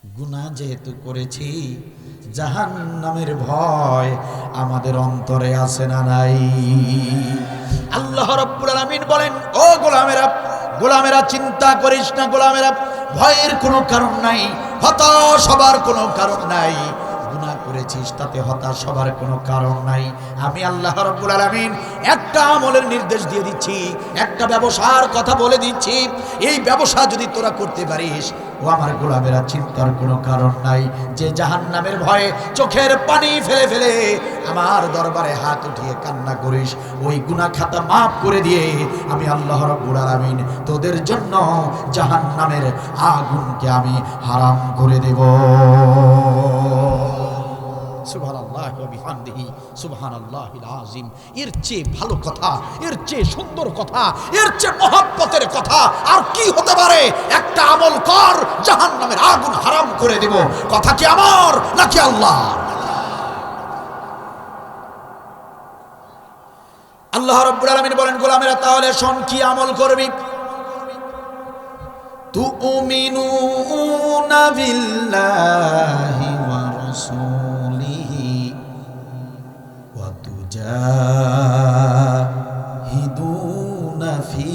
গুনাহ যেহেতু করেছি, জাহান্নামের ভয় আমাদের অন্তরে আছে না নাই? আল্লাহ রাব্বুল আলামিন বলেন, ও গোলামেরা চিন্তা করিস না, গোলামেরা ভয়ের কোনো কারণ নাই, হতাশ হবার কোনো কারণ নাই। গুনাহ করেছিস তাতে হতাশ হবার কোনো কারণ নাই। আমি আল্লাহ রাব্বুল আলামিন একটা আমলের নির্দেশ দিয়ে দিচ্ছি, একটা ব্যবসার কথা বলে দিচ্ছি। এই ব্যবসা যদি তোরা করতে পারিস, ও আমার গোলামেরা, চিন্তার কোনো কারণ নাই যে জাহান্নামের ভয়ে চোখের পানি ফেলে ফেলে আমার দরবারে হাত উঠিয়ে কান্না করিস। ওই গুনাহ খাতা মাফ করে দিয়ে আমি আল্লাহ রাব্বুল আলামিন তোদের জন্য জাহান্নামের আগুনকে আমি হারাম করে দেব। সুবহানাল্লাহি ওয়া বিহামদিহি সুবহানাল্লাহিল আযীম। এর চেয়ে ভালো কথা, এর চেয়ে সুন্দর কথা, এর চেয়ে মহব্বতের কথা আর কি হতে পারে? একটা আমল কর, জাহান্নামের আগুন হারাম করে দেব। কথা কি আমার নাকি আল্লাহর? আল্লাহ রাব্বুল আলামিন বলেন, গোলামেরা তাহলে শোন, কি আমল করবি? তুমিনুনা বিল্লাহি ওয়া রাসূলিহি ওয়া তুজাহিদুনা ফি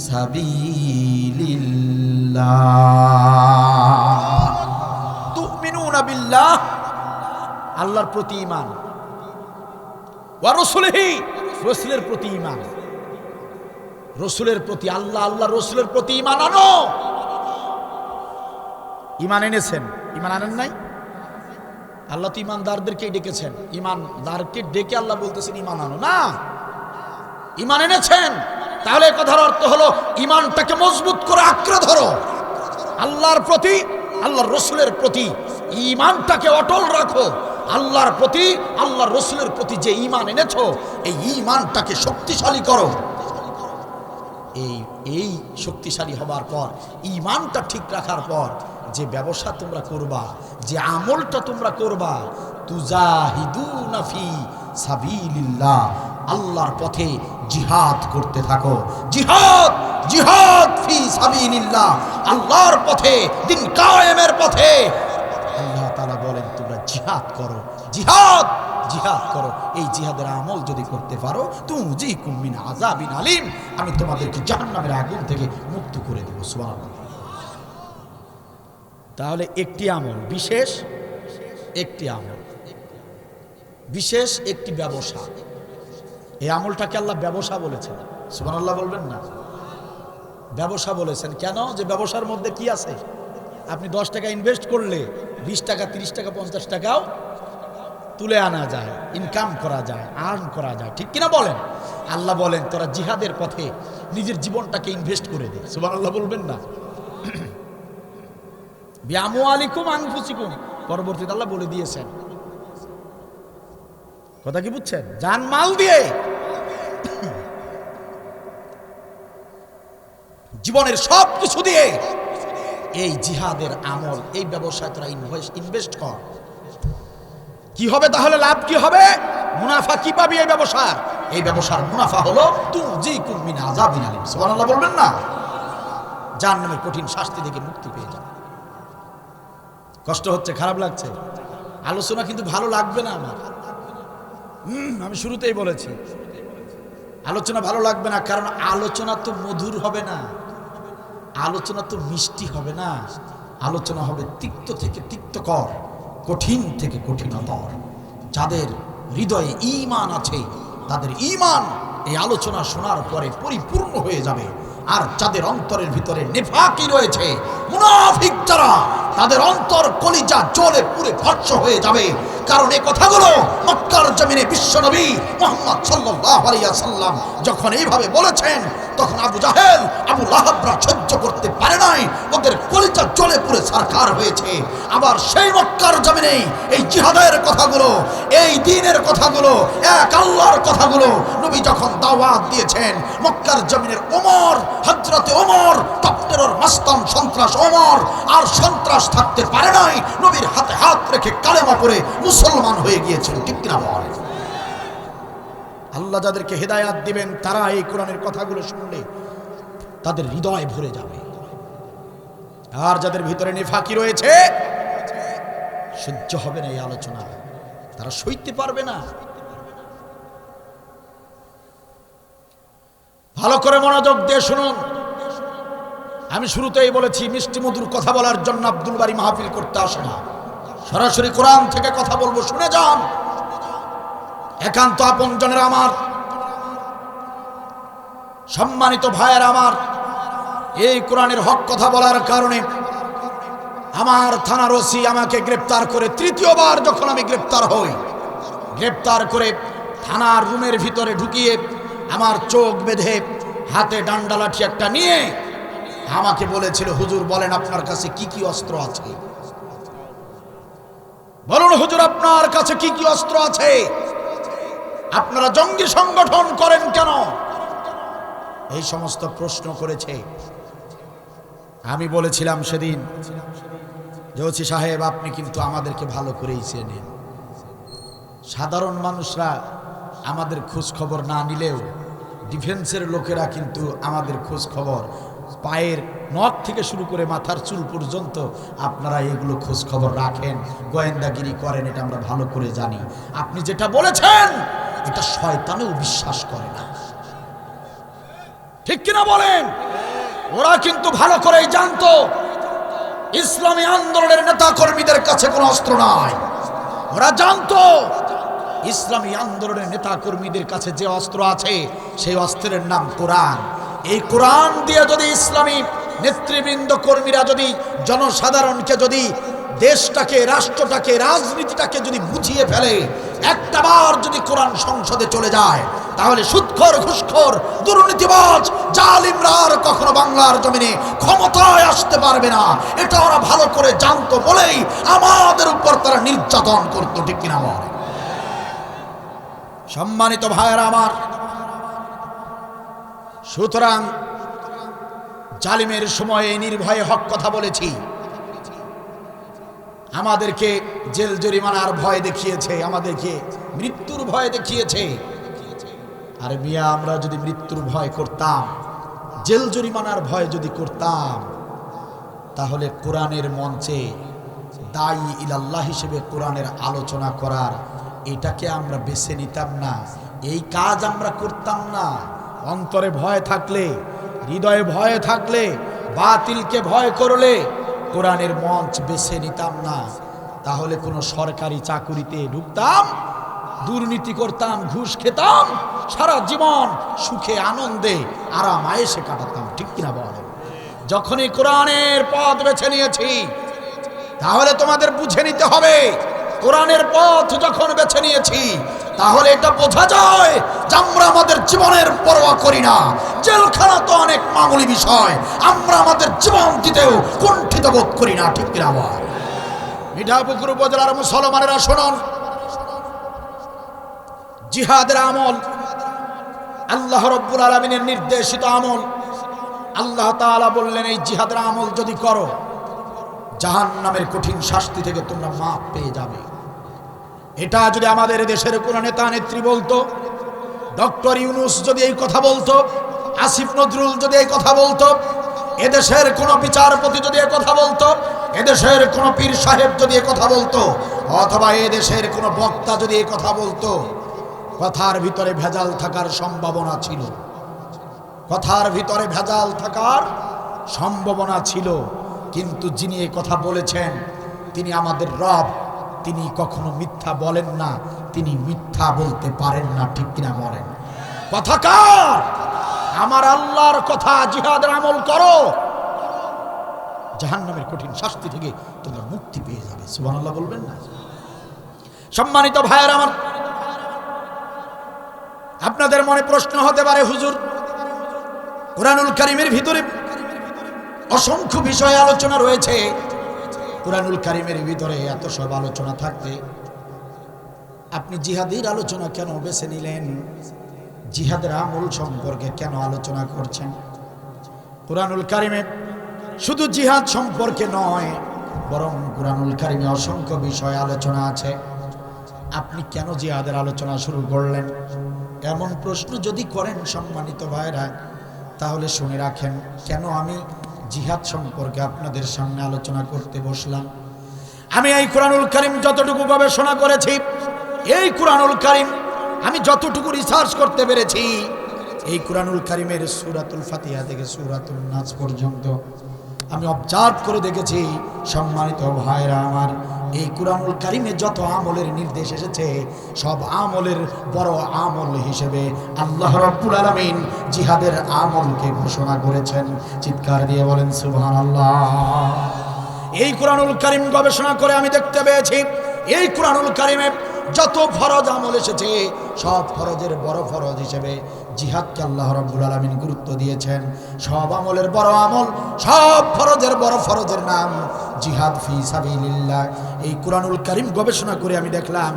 সাবিলিল্লাহ। তুমিনুনা বিল্লাহ, আল্লাহর প্রতি ঈমান, ওয়া রাসূলিহি, রাসূলের প্রতি ঈমান। রসুলের প্রতি আল্লাহ, আল্লাহ রসুলের প্রতি ঈমান আনো। ঈমান এনেছেন, ঈমান আনেন নাই? আল্লাহ তো ঈমানদারদেরকে ডেকেছেন, ঈমানদারকে ডেকে আল্লাহ বলতেছেন ঈমান আনো না। ঈমান এনেছেন, তাহলে কথার অর্থ হলো ঈমানটাকে মজবুত করে আঁকড়ে ধরো। আল্লাহর প্রতি, আল্লাহর রসুলের প্রতি ঈমানটাকে অটল রাখো। আল্লাহর প্রতি, আল্লাহর রসুলের প্রতি যে ঈমান এনেছো, এই ঈমানটাকে শক্তিশালী করো। এই শক্তিশালী হবার পর, ঈমানটা ঠিক রাখার পর যে ব্যবসা তোমরা করবা, যে আমলটা তোমরা করবা, তুজাহিদুনা ফি সাবিলিল্লাহ, আল্লাহর পথে জিহাদ করতে থাকো। জিহাদ, জিহাদ ফি সাবিলিল্লাহ, আল্লাহর পথে, দিন কায়েমের পথে। আল্লাহ তাআলা বলেন তোমরা জিহাদ করো, জিহাদ, জিহাদ করো। এই জিহাদের আমল যদি করতে পারো, তুজিকুম মিন আযাবিন আলীম, আমি তোমাদেরকে জাহান্নামের আগুন থেকে মুক্ত করে দেব। সুবহানাল্লাহ। তাহলে একটি আমল, বিশেষ একটি আমল, বিশেষ একটি ব্যবসা। এই আমলটাকে আল্লাহ ব্যবসা বলেছেন। সুবহানাল্লাহ বলবেন না? ব্যবসা বলেছেন কেন? যে ব্যবসার মধ্যে কি আছে? আপনি 10 টাকা ইনভেস্ট করলে 20 টাকা, 30 টাকা, 50 টাকাও তুলে আনা যায়, ইনকাম করা যায়, আর্ন করা যায়, ঠিক কিনা বলেন? আল্লাহ বলেন তোরা জিহাদের পথে নিজের জীবনটাকে ইনভেস্ট করে দে। সুবহানাল্লাহ বলবেন না? বিআমওয়ালিকুম আনফুসিকুম, পরবর্তীতে আল্লাহ বলে দিয়েছেন। কথা কি বুঝছেন? জান মাল দিয়ে, জীবনের সব কিছু দিয়ে এই জিহাদের আমল, এই ব্যবসায় তোরা ইনভেস্ট কর। কি হবে তাহলে? লাভ কি হবে? মুনাফা কি পাবি এই ব্যবসার? এই ব্যবসার মুনাফা হলো তুজিকুম মিন আযাবিন আলীম। সুবহানাল্লাহ বলবেন না? জাহান্নামের কঠিন শাস্তি থেকে মুক্তি পেয়ে যাবে। কষ্ট হচ্ছে, খারাপ লাগছে, আলোচনা কিন্তু ভালো লাগবে না আমার। আমি শুরুতেই বলেছি আলোচনা ভালো লাগবে না, কারণ আলোচনা তো মধুর হবে না, আলোচনা তো মিষ্টি হবে না, আলোচনা হবে তিক্ত থেকে তিক্তকর, কঠিন থেকে কঠিনতর। যাদের হৃদয়ে ঈমান আছে, তাদের ঈমান এই আলোচনা শোনার পরে পরিপূর্ণ হয়ে যাবে। আর যাদের অন্তরের ভিতরে নেফাকি রয়েছে, মুনাফিক যারা, তাদের অন্তর কলিজা জ্বলে পুড়ে ভস্ম হয়ে যাবে। কারণ এই কথাগুলো মক্কার জমিনে বিশ্বনবী মুহাম্মদ সাল্লাল্লাহু আলাইহি ওয়াসাল্লাম যখন এইভাবে বলেছেন, তখন আবু জাহেল, আবু লাহাবরা সহ্য করতে পারে নাই, ওদের কলিজা জ্বলে পুড়ে ছারখার হয়েছে। আবার সেই মক্কার জমিনে এই জিহাদের কথাগুলো, এই দ্বীনের কথাগুলো, এক আল্লাহর কথাগুলো নবী যখন দাওয়াত দিয়েছেন, মক্কার জমিনের ওমর, হযরতে ওমর, টপটেরর মাস্তান সন্ত্রাস ওমর আর সন্ত্রাস থাকতে পারে নাই, নবীর হাতে হাত রেখে কালেমা পড়ে মুসলমান হয়ে গিয়েছিল। ঠিক কিনা বলেন? আল্লাহ যাদেরকে হেদায়াত দিবেন, তারা এই কোরআনের কথাগুলো শুনলে তাদের হৃদয় ভরে যাবে। আর যাদের ভিতরে নিফাকি রয়েছে, সহ্য হবে না এই আলোচনা, তারা সইতে পারবে না। ভালো করে মনোযোগ দিয়ে শুনুন। আমি শুরুতেই বলেছি, মিষ্টি মধুর কথা বলার জন্য আব্দুল বারী মাহফিল করতে আসে না, সরাসরি কোরআন থেকে কথা বলবো, শুনে যান। একান্ত আপনজনের আমার, সম্মানিত ভাইয়ের আমার, এই কোরআনের হক কথা বলার কারণে আমার থানার ওসি আমাকে গ্রেপ্তার করে, তৃতীয়বার যখন আমি গ্রেপ্তার হই, গ্রেপ্তার করে থানার রুমের ভিতরে ঢুকিয়ে আমার চোখ বেঁধে হাতে ডান্ডা লাঠি একটা নিয়ে আমাকে বলেছিল, হুজুর বলেন আপনার কাছে কি কি অস্ত্র আছে, বলুন হুজুর আপনার কাছে কি কি অস্ত্র আছে, আপনারা জঙ্গি সংগঠন করেন কেন, এই সমস্ত প্রশ্ন করেছে। আমি বলেছিলাম সেদিন, ওসি সাহেব আপনি কিন্তু আমাদেরকে ভালো করেই চেনেন, সাধারণ মানুষরা আমাদের খোঁজ খবর না নিলেও ডিফেন্সের লোকেরা কিন্তু আমাদের খোঁজ খবর, পায়ের নখ থেকে শুরু করে মাথার চুল পর্যন্ত আপনারা এগুলো খোঁজ খবর রাখেন, গোয়েন্দাগিরি করেন, এটা আমরা ভালো করে জানি। আপনি যেটা বলেছেন এটা শয়তানেও বিশ্বাস করে না, ঠিক কিনা বলেন? ওরা কিন্তু ভালো করেই জানতো ইসলামী আন্দোলনের নেতা কর্মীদের কাছে কোনো অস্ত্র নাই। ওরা জানতো ইসলামী আন্দোলনের নেতা কর্মীদের কাছে যে অস্ত্র আছে সেই অস্ত্রের নাম কোরআন। এই কোরআন দিয়ে যদি ইসলামী নেতৃবৃন্দ কর্মীরা যদি জনসাধারণকে, যদি দেশটাকে, রাষ্ট্রটাকে, রাজনীতিটাকে যদি বুঝিয়ে ফেলে, একটাবার যদি কোরআন সংসদে চলে যায়, তাহলে সুদখোর, ঘুষখোর, দুর্নীতিবাজ, জালিমরা আর কখনো বাংলার জমিনে ক্ষমতায় আসতে পারবে না। এটা ওরা ভালো করে জানতো বলেই আমাদের উপর তারা নির্যাতন করতো, ঠিক কিনা বলে? সম্মানিত ভাইয়েরা আমার, সুতরাং জালিমের সময়ে নির্ভয়ে হক কথা বলেছি। আমাদেরকে জেল জরিমানার ভয় দেখিয়েছে, আমাদেরকে মৃত্যুর ভয় দেখিয়েছে। আর মিয়া, আমরা যদি মৃত্যুর ভয় করতাম, জেল জরিমানার ভয় যদি করতাম, তাহলে কোরআনের মঞ্চে দায়ী ইলাল্লাহ হিসেবে কোরআনের আলোচনা করার এটাকে আমরা বেছে নিতাম না, এই কাজ আমরা করতাম না। অন্তরে ভয় থাকলে, হৃদয়ে ভয় থাকলে, বাতিলকে ভয় করলে কোরআনের মঞ্চ বেছে নিতাম না। তাহলে কোনো সরকারি চাকুরিতে ঢুকতাম, দুর্নীতি করতাম, ঘুষ খেতাম, সারা জীবন সুখে আনন্দে আরাম আয়েশে কাটাতাম, ঠিক কিনা বলে? যখনই কোরআনের পথ বেছে নিয়েছি, তাহলে তোমাদের বুঝে নিতে হবে, কোরআনের পথ যখন বেছে নিয়েছি, তাহলে এটা বোঝা যায় যে আমরা আমাদের জীবনের পরোয়া করি না। জেলখানা তো অনেক মামুলি বিষয়, আমরা আমাদের জীবন দিতেও কুণ্ঠিত বোধ করি না, ঠিক কিনা বল? মিঠাপুকুর উপজেলার মুসলমানেরা শুনুন, জিহাদের আমল আল্লাহ রাব্বুল আলামিনের নির্দেশিত আমল। আল্লাহ তাআলা বললেন, এই জিহাদের আমল যদি করো, জাহান্নামের কঠিন শাস্তি থেকে তোমরা মাপ পেয়ে যাবে। এটা যদি আমাদের দেশের কোন নেতা নেত্রী বলতো, ডক্টর ইউনূস যদি এই কথা বলতো, আসিফ নজরুল যদি এই কথা বলতো, এদেশের কোন বিচারপতি যদি এই কথা বলতো, এদেশের কোন পীর সাহেব যদি এই কথা বলতো, অথবা এদেশের কোন বক্তা যদি এই কথা বলতো, কথার ভিতরে ভেজাল থাকার সম্ভাবনা ছিল, কথার ভিতরে ভেজাল থাকার সম্ভাবনা ছিল। কিন্তু যিনি এই কথা বলেছেন তিনি আমাদের রব, তিনি কখনো মিথ্যা বলেন না, তিনি মিথ্যা বলতে পারেন না, ঠিক কিনা বলেন? কথা কার? আমার আল্লাহর কথা। জিহাদের আমল করো, জাহান্নামের কঠিন শাস্তি থেকে তোমরা মুক্তি পেয়ে যাবে। সুবহানাল্লাহ বলবেন না? সম্মানিত ভাইয়েরা আমার, আপনাদের মনে প্রশ্ন হতে পারে, হুজুর কুরআনুল কারীমের ভিতরে অসংখ্য বিষয় আলোচনা রয়েছে, কুরআনুল কারীমের ভিতরে এত সব আলোচনা থাকতে আপনি জিহাদের আলোচনা কেন বেছে নিলেন? জিহাদের আমল সম্পর্কে কেন আলোচনা করছেন? কুরআনুল কারীমে শুধু জিহাদ সম্পর্কে নয়, বরং কুরআনুল কারীমে অসংখ্য বিষয় আলোচনা আছে, আপনি কেন জিহাদের আলোচনা শুরু করলেন? এমন প্রশ্ন যদি করেন সম্মানিত ভাইরা, তাহলে শুনে রাখেন, কেন আমি জিহাদ সম্পর্কে আপনাদের সামনে আলোচনা করতে বসলাম। আমি এই কুরআনুল কারীম যতটুকু গবেষণা করেছি, এই কুরআনুল কারীম আমি যতটুকু রিসার্চ করতে পেরেছি, এই কুরআনুল কারীমের সূরাতুল ফাতিহা থেকে সূরাতুন নাস পর্যন্ত আমি অবজার্ভ করে দেখেছি। সম্মানিত ভাইরা আমার, এই কুরআনুল কারীমে যত আমলের নির্দেশ এসেছে, সব আমলের বড় আমল হিসেবে আল্লাহ রাব্বুল আলামিন জিহাদের আমলকে ঘোষণা করেছেন। চিৎকার দিয়ে বলেন সুবহানাল্লাহ। এই কুরআনুল কারীম গবেষণা করে আমি দেখতে পেয়েছি, এই কুরআনুল কারীমে যত ফরজ আমল এসেছে, সব ফরজের বড় ফরজ হিসেবে জিহাদকে আল্লাহ রাব্বুল আলামিন গুরুত্ব দিয়েছেন। সব আমলের বড় আমল, সব ফরজের বড় ফরজের নাম জিহাদ ফি সাবিলিল্লাহ। এই কুরআনুল কারীম গবেষণা করে আমি দেখলাম,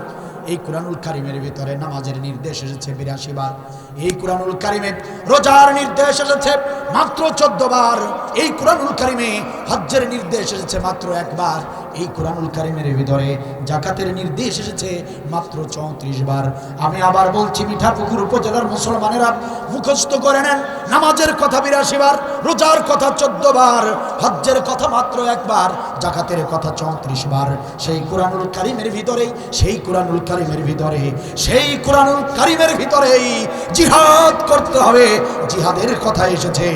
এই কুরআনুল কারীমের ভিতরে নামাজের নির্দেশ এসেছে ৮২ বার। এই কুরআনুল কারীমে রোজার নির্দেশ এসেছে মাত্র ১৪ বার। এই কুরআনুল কারীমে হজ্জের নির্দেশ এসেছে মাত্র ১ বার। এই কুরআনুল কারীমের ভিতরে যাকাতের নির্দেশ এসেছে মাত্র ৩৪ বার। আমি আবার বলছি, মিঠাপুকুর উপজেলার মুসলমানেরা মুখস্থ করে নেন, নামাজের কথা ৮২ বার, রোজার কথা ১৪ বার, হজ্জের কথা মাত্র ১ বার, যাকাতের কথা ৩৪ বার। সেই কুরআনুল কারীমের ভিতরেই, সেই কুরআনুল কারীমের ভিতরে, সেই কুরআনুল কারীমের ভিতরেই জিহাদ করতে হবে। জিহাদের কথা এসেছে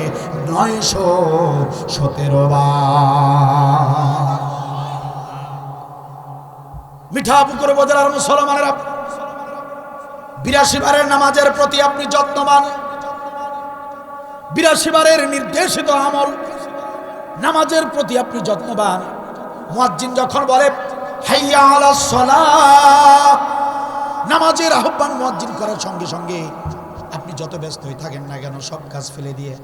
৯১৭ বার। মিঠাপুকুর উপজেলার মুসলমানেরা ৮২ বারের নামাজের প্রতি আপনি যত্নবান। ৮২ বারের নির্দেশিত আমল নামাজের প্রতি আপনি যত্নবান। মুয়াজ্জিন যখন বলে হাইয়া আলাস সালাহ, নামাজের আহ্বান মুয়াজ্জিন করার সঙ্গে সঙ্গে আপনি যত ব্যস্ত হয়ে থাকেন না কেন, সব কাজ ফেলে দিয়ে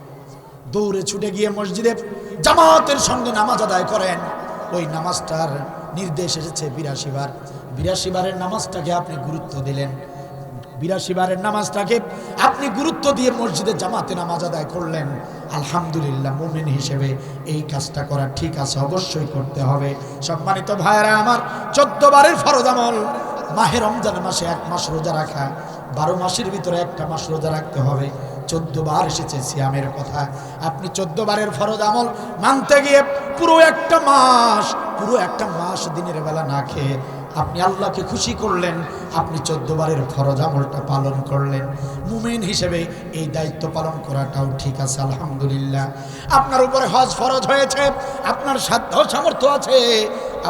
দৌড়ে ছুটে গিয়ে মসজিদে জামাতের সঙ্গে নামাজ আদায় করেন। ওই নামাজটার নির্দেশ এসেছে ৮২ বার। ৮২ বারের নামাজটাকে আপনি গুরুত্ব দিলেন, ৮২ বারের নামাজটাকে আপনি গুরুত্ব দিয়ে মসজিদে জামাতে নামাজ আদায় করলেন। আলহামদুলিল্লাহ, মুমিন হিসেবে এই কাজটা করা ঠিক আছে, অবশ্যই করতে হবে। সম্মানিত ভাইয়েরা আমার, ১৪ বারের ফরজ আমল মাহে রমজান মাসে ১ মাস রোজা রাখা, ১২ মাসের ভিতরে একটা মাস রোজা রাখতে হবে। ১৪ বার এসেছে সিয়ামের কথা। আপনি ১৪ বারের ফরজ আমল মানতে গিয়ে পুরো একটা মাস দিনের বেলা না খেয়ে আপনি আল্লাহকে খুশি করলেন, আপনি ১৪ বারের ফরজ আমলটা পালন করলেন। মুমিন হিসেবে এই দায়িত্ব পালন করাটাও ঠিক আছে, আলহামদুলিল্লাহ। আপনার উপরে হজ ফরজ হয়েছে, আপনার সাধ্য সামর্থ্য আছে,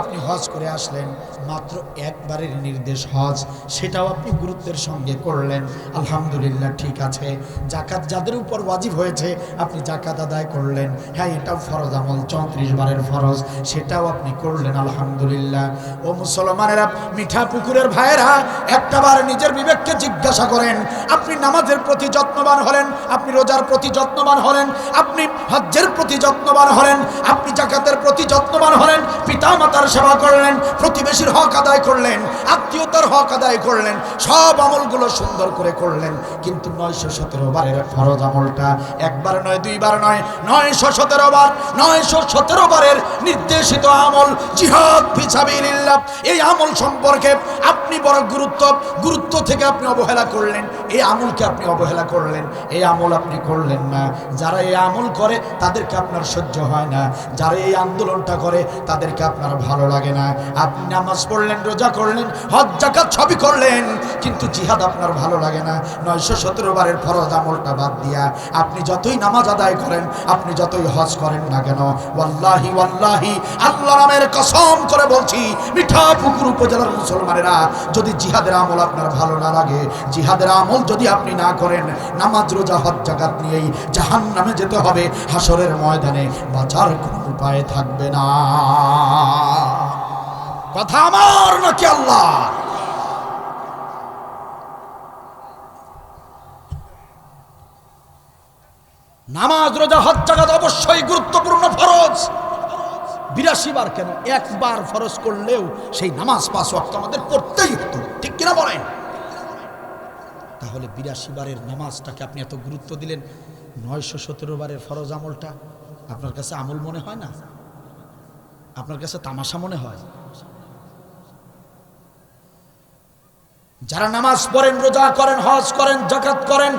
আপনি হজ করে আসলেন, মাত্র ১ বারের নির্দেশ হজ, সেটাও আপনি গুরুত্বের সঙ্গে করলেন, আলহামদুলিল্লাহ, ঠিক আছে। যাকাত যাদের উপর ওয়াজিব হয়েছে, আপনি যাকাত আদায় করলেন, হ্যাঁ এটাও ফরজ আমল, ৩৪ বারের ফরজ, সেটাও আপনি করলেন, আলহামদুলিল্লাহ। ও মুসলমানেরা, মিঠাপুকুরের ভাইয়েরা, একটাবার নিজের বিবেককে জিজ্ঞাসা করেন, আপনি নামাজের প্রতি যত্নবান হলেন, আপনি রোজার প্রতি যত্নবান হলেন, আপনি হজ্জের প্রতি যত্নবান হলেন, আপনি যাকাতের প্রতি যত্নবান হলেন, পিতা মাতার সেবা করলেন, প্রতিবেশীর হক আদায় করলেন, আত্মীয়তার হক আদায় করলেন, সব আমলগুলো সুন্দর করে করলেন, কিন্তু ৯১৭ বারের ফরজ আমলটা একবার নয়, ২ বার নয়, ৯১৭ বার, ৯১৭ বারের নির্দেশিত আমল জিহাদ ফি সাবিলিল্লাহ, এই আমল সম্পর্কে আপনি বড় গুরুত্ব থেকে আপনি অবহেলা করলেন, এই আমলকে আপনি অবহেলা করলেন, এই আমল আপনি করলেন না। যারা এই আমল করে তাদেরকে আপনার সহ্য হয় না, যারা এই আন্দোলনটা করে তাদেরকে আপনার ভালো লাগে না। আপনি নামাজ পড়লেন, রোজা করলেন, হজ যাকাত সবই করলেন, কিন্তু জিহাদ আপনার ভালো লাগে না। ৯১৭ বারের ফরজ আমলটা বাদ দিয়া আপনি যতই নামাজ আদায় করেন, আপনি যতই হজ করেন না কেন, ওয়াল্লাহি ওয়াল্লাহি, আল্লাহ নামের কসম করে বলছি, মিঠাপুকুর উপজেলার মুসলমানেরা, যদি জিহাদের আমল আপনার ভালো না লাগে, জিহাদের আমল যদি আপনি না করেন, নামাজ রোজা হজ যাকাত নিয়েই জাহান্নামে যেতে হবে, হাসরের ময়দানে বাঁচার কোনো উপায় থাকবে না। কথা আমার নাকি আল্লাহ? নামাজ রোজা হজ যাকাত অবশ্যই গুরুত্বপূর্ণ ফরজ। ৮২ বার কেন, ১ বার ফরজ করলেও সেই নামাজ ৫ ওয়াক্ত আমাদের পড়তেই হতো, ঠিক কিনা বলেন? তাহলে ৮২ বারের নামাজটাকে আপনি এত গুরুত্ব দিলেন, ৯১৭ বারের ফরজ আমলটা আপনার কাছে আমল মনে হয় না? আপনার কাছে তামাশা মনে হয়? যারা নামাজ পড়েন, রোজা করেন, হজ করেন, যাকাত করেন,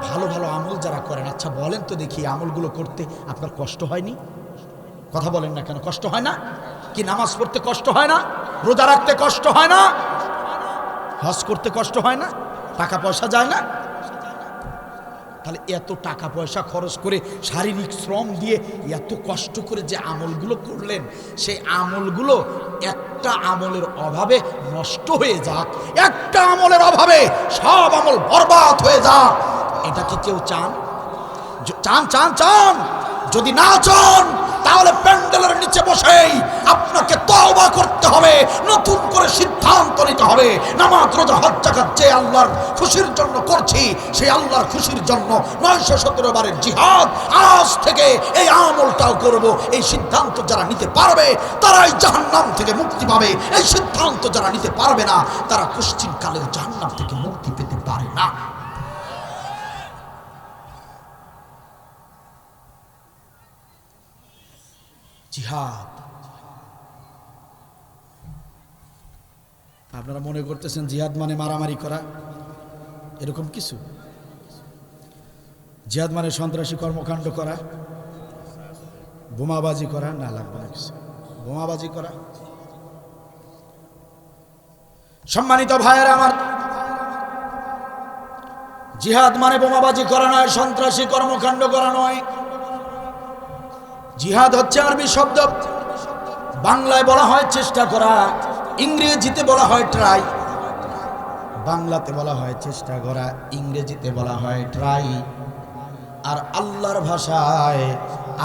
ভালো ভালো আমল যারা করেন, আচ্ছা বলেন তো দেখি, আমলগুলো করতে আপনার কষ্ট হয়নি? কথা বলেন না কেন? কষ্ট হয় না? কি নামাজ পড়তে কষ্ট হয় না? রোজা রাখতে কষ্ট হয় না? হজ করতে কষ্ট হয় না? টাকা পয়সা যায় না? তাহলে এত টাকা পয়সা খরচ করে শারীরিক শ্রম দিয়ে এত কষ্ট করে যে আমলগুলো করলেন, সেই আমলগুলো একটা আমলের অভাবে নষ্ট হয়ে যাক, একটা আমলের অভাবে সব আমল বরবাদ হয়ে যাক, এটা কি কেউ চান? চান চান চান? যদি না চান তাহলে প্যান্ডেলের নিচে বসেই আপনাকে তওবা করতে হবে, নতুন করে সিদ্ধান্ত নিতে হবে। নামাজ রোজা হজ যাকাত যে আল্লাহর খুশির জন্য করছি, সেই আল্লাহর খুশির জন্য 917 বারের জিহাদ, আজ থেকে এই আমলটাও করব। এই সিদ্ধান্ত যারা নিতে পারবে তারাই জাহান্নাম থেকে মুক্তি পাবে। এই সিদ্ধান্ত যারা নিতে পারবে না তারা কোশ্চিন কালের জাহান্নাম থেকে মুক্তি পেতে পারে না। জিহাদ। আপনারা মনে করতেছেন জিহাদ মানে মারামারি করা, এরকম কিছু? জিহাদ মানে সন্ত্রাসী কর্মকাণ্ড করা, বোমাবাজি করা? না, লাগবে না কিছু বোমাবাজি করা। সম্মানিত ভাইয়েরা আমার, জিহাদ মানে বোমাবাজি করা নয়, সন্ত্রাসী কর্মকাণ্ড করা নয়। জিহাদ হচ্ছে আরবি শব্দ, বাংলায় বলা হয় চেষ্টা করা, ইংরেজিতে বলা হয় ট্রাই। বাংলাতে বলা হয় চেষ্টা করা, ইংরেজিতে বলা হয় ট্রাই, আর আল্লাহর ভাষায়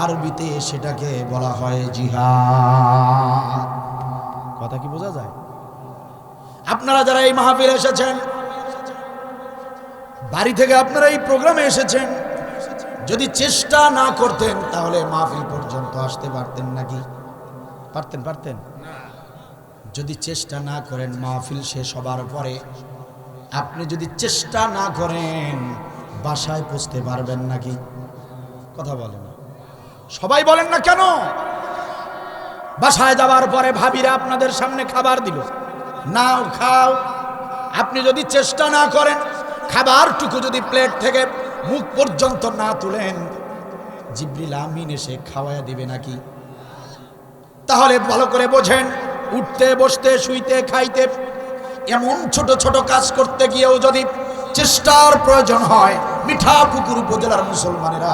আরবিতে সেটাকে বলা হয় জিহাদ। কথা কি বোঝা যায়? আপনারা যারা এই মাহফিলে এসেছেন, বাড়ি থেকে আপনারা এই প্রোগ্রামে এসেছেন, যদি চেষ্টা না করতেন তাহলে মাহফিল পর্যন্ত আসতে পারতেন নাকি? পারতেন? পারতেন? যদি চেষ্টা না করেন, মাহফিল শেষ হবার পরে আপনি যদি চেষ্টা না করেন বাসায় পৌঁছতে পারবেন নাকি? কথা বলেন, সবাই বলেন না কেন? বাসায় যাওয়ার পরে ভাবিরা আপনাদের সামনে খাবার দিল, নাও খাও। আপনি যদি চেষ্টা না করেন, খাবারটুকু যদি প্লেট থেকে মুখ পর্যন্ত না তুলেন, জিবরিল আমিন এসে খাওয়ায়া দিবে নাকি? তাহলে ভালো করে বোঝেন, উঠতে বসতে শুইতে খাইতে এমন ছোট ছোট কাজ করতে গিয়েও যদি চেষ্টার প্রয়োজন হয়, মিঠাপুকুর উপজেলার মুসলমানেরা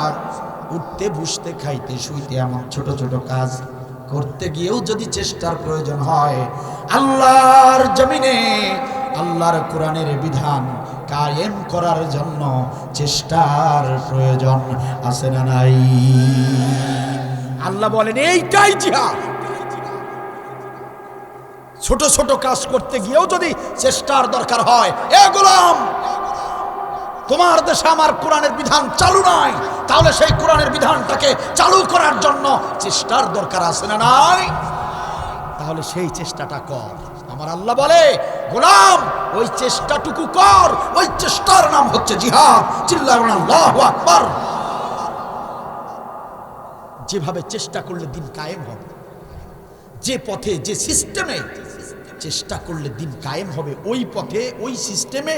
উঠতে বসতে খাইতে শুইতে এমন ছোট ছোট কাজ করতে গিয়েও যদি চেষ্টার প্রয়োজন হয়, আল্লাহর জমিনে আল্লাহর কোরআনের বিধান কায়েম করার জন্য চেষ্টার প্রয়োজন আছে না নাই? আল্লাহ বলেন এইটাই জিহাদ। ছোট ছোট কাজ করতে গিয়েও যদি চেষ্টার দরকার হয়, এ গোলাম, তোমার দেশে আমার কোরআনের বিধান চালু নাই, তাহলে সেই কোরআনের বিধানটাকে চালু করার জন্য চেষ্টার দরকার আছে না নাই? তাহলে সেই চেষ্টাটা কর। আমার আল্লাহ বলে, গোলাম ওই চেষ্টাটুকু কর, ওই চেষ্টার নাম হচ্ছে জিহাদ। চিল্লায় বলেন আল্লাহু আকবার। যেভাবে চেষ্টা করলে দিন কায়েম হবে, যে পথে যে সিস্টেমে চেষ্টা করলে দিন কায়েম হবে, ওই পথে ওই সিস্টেমে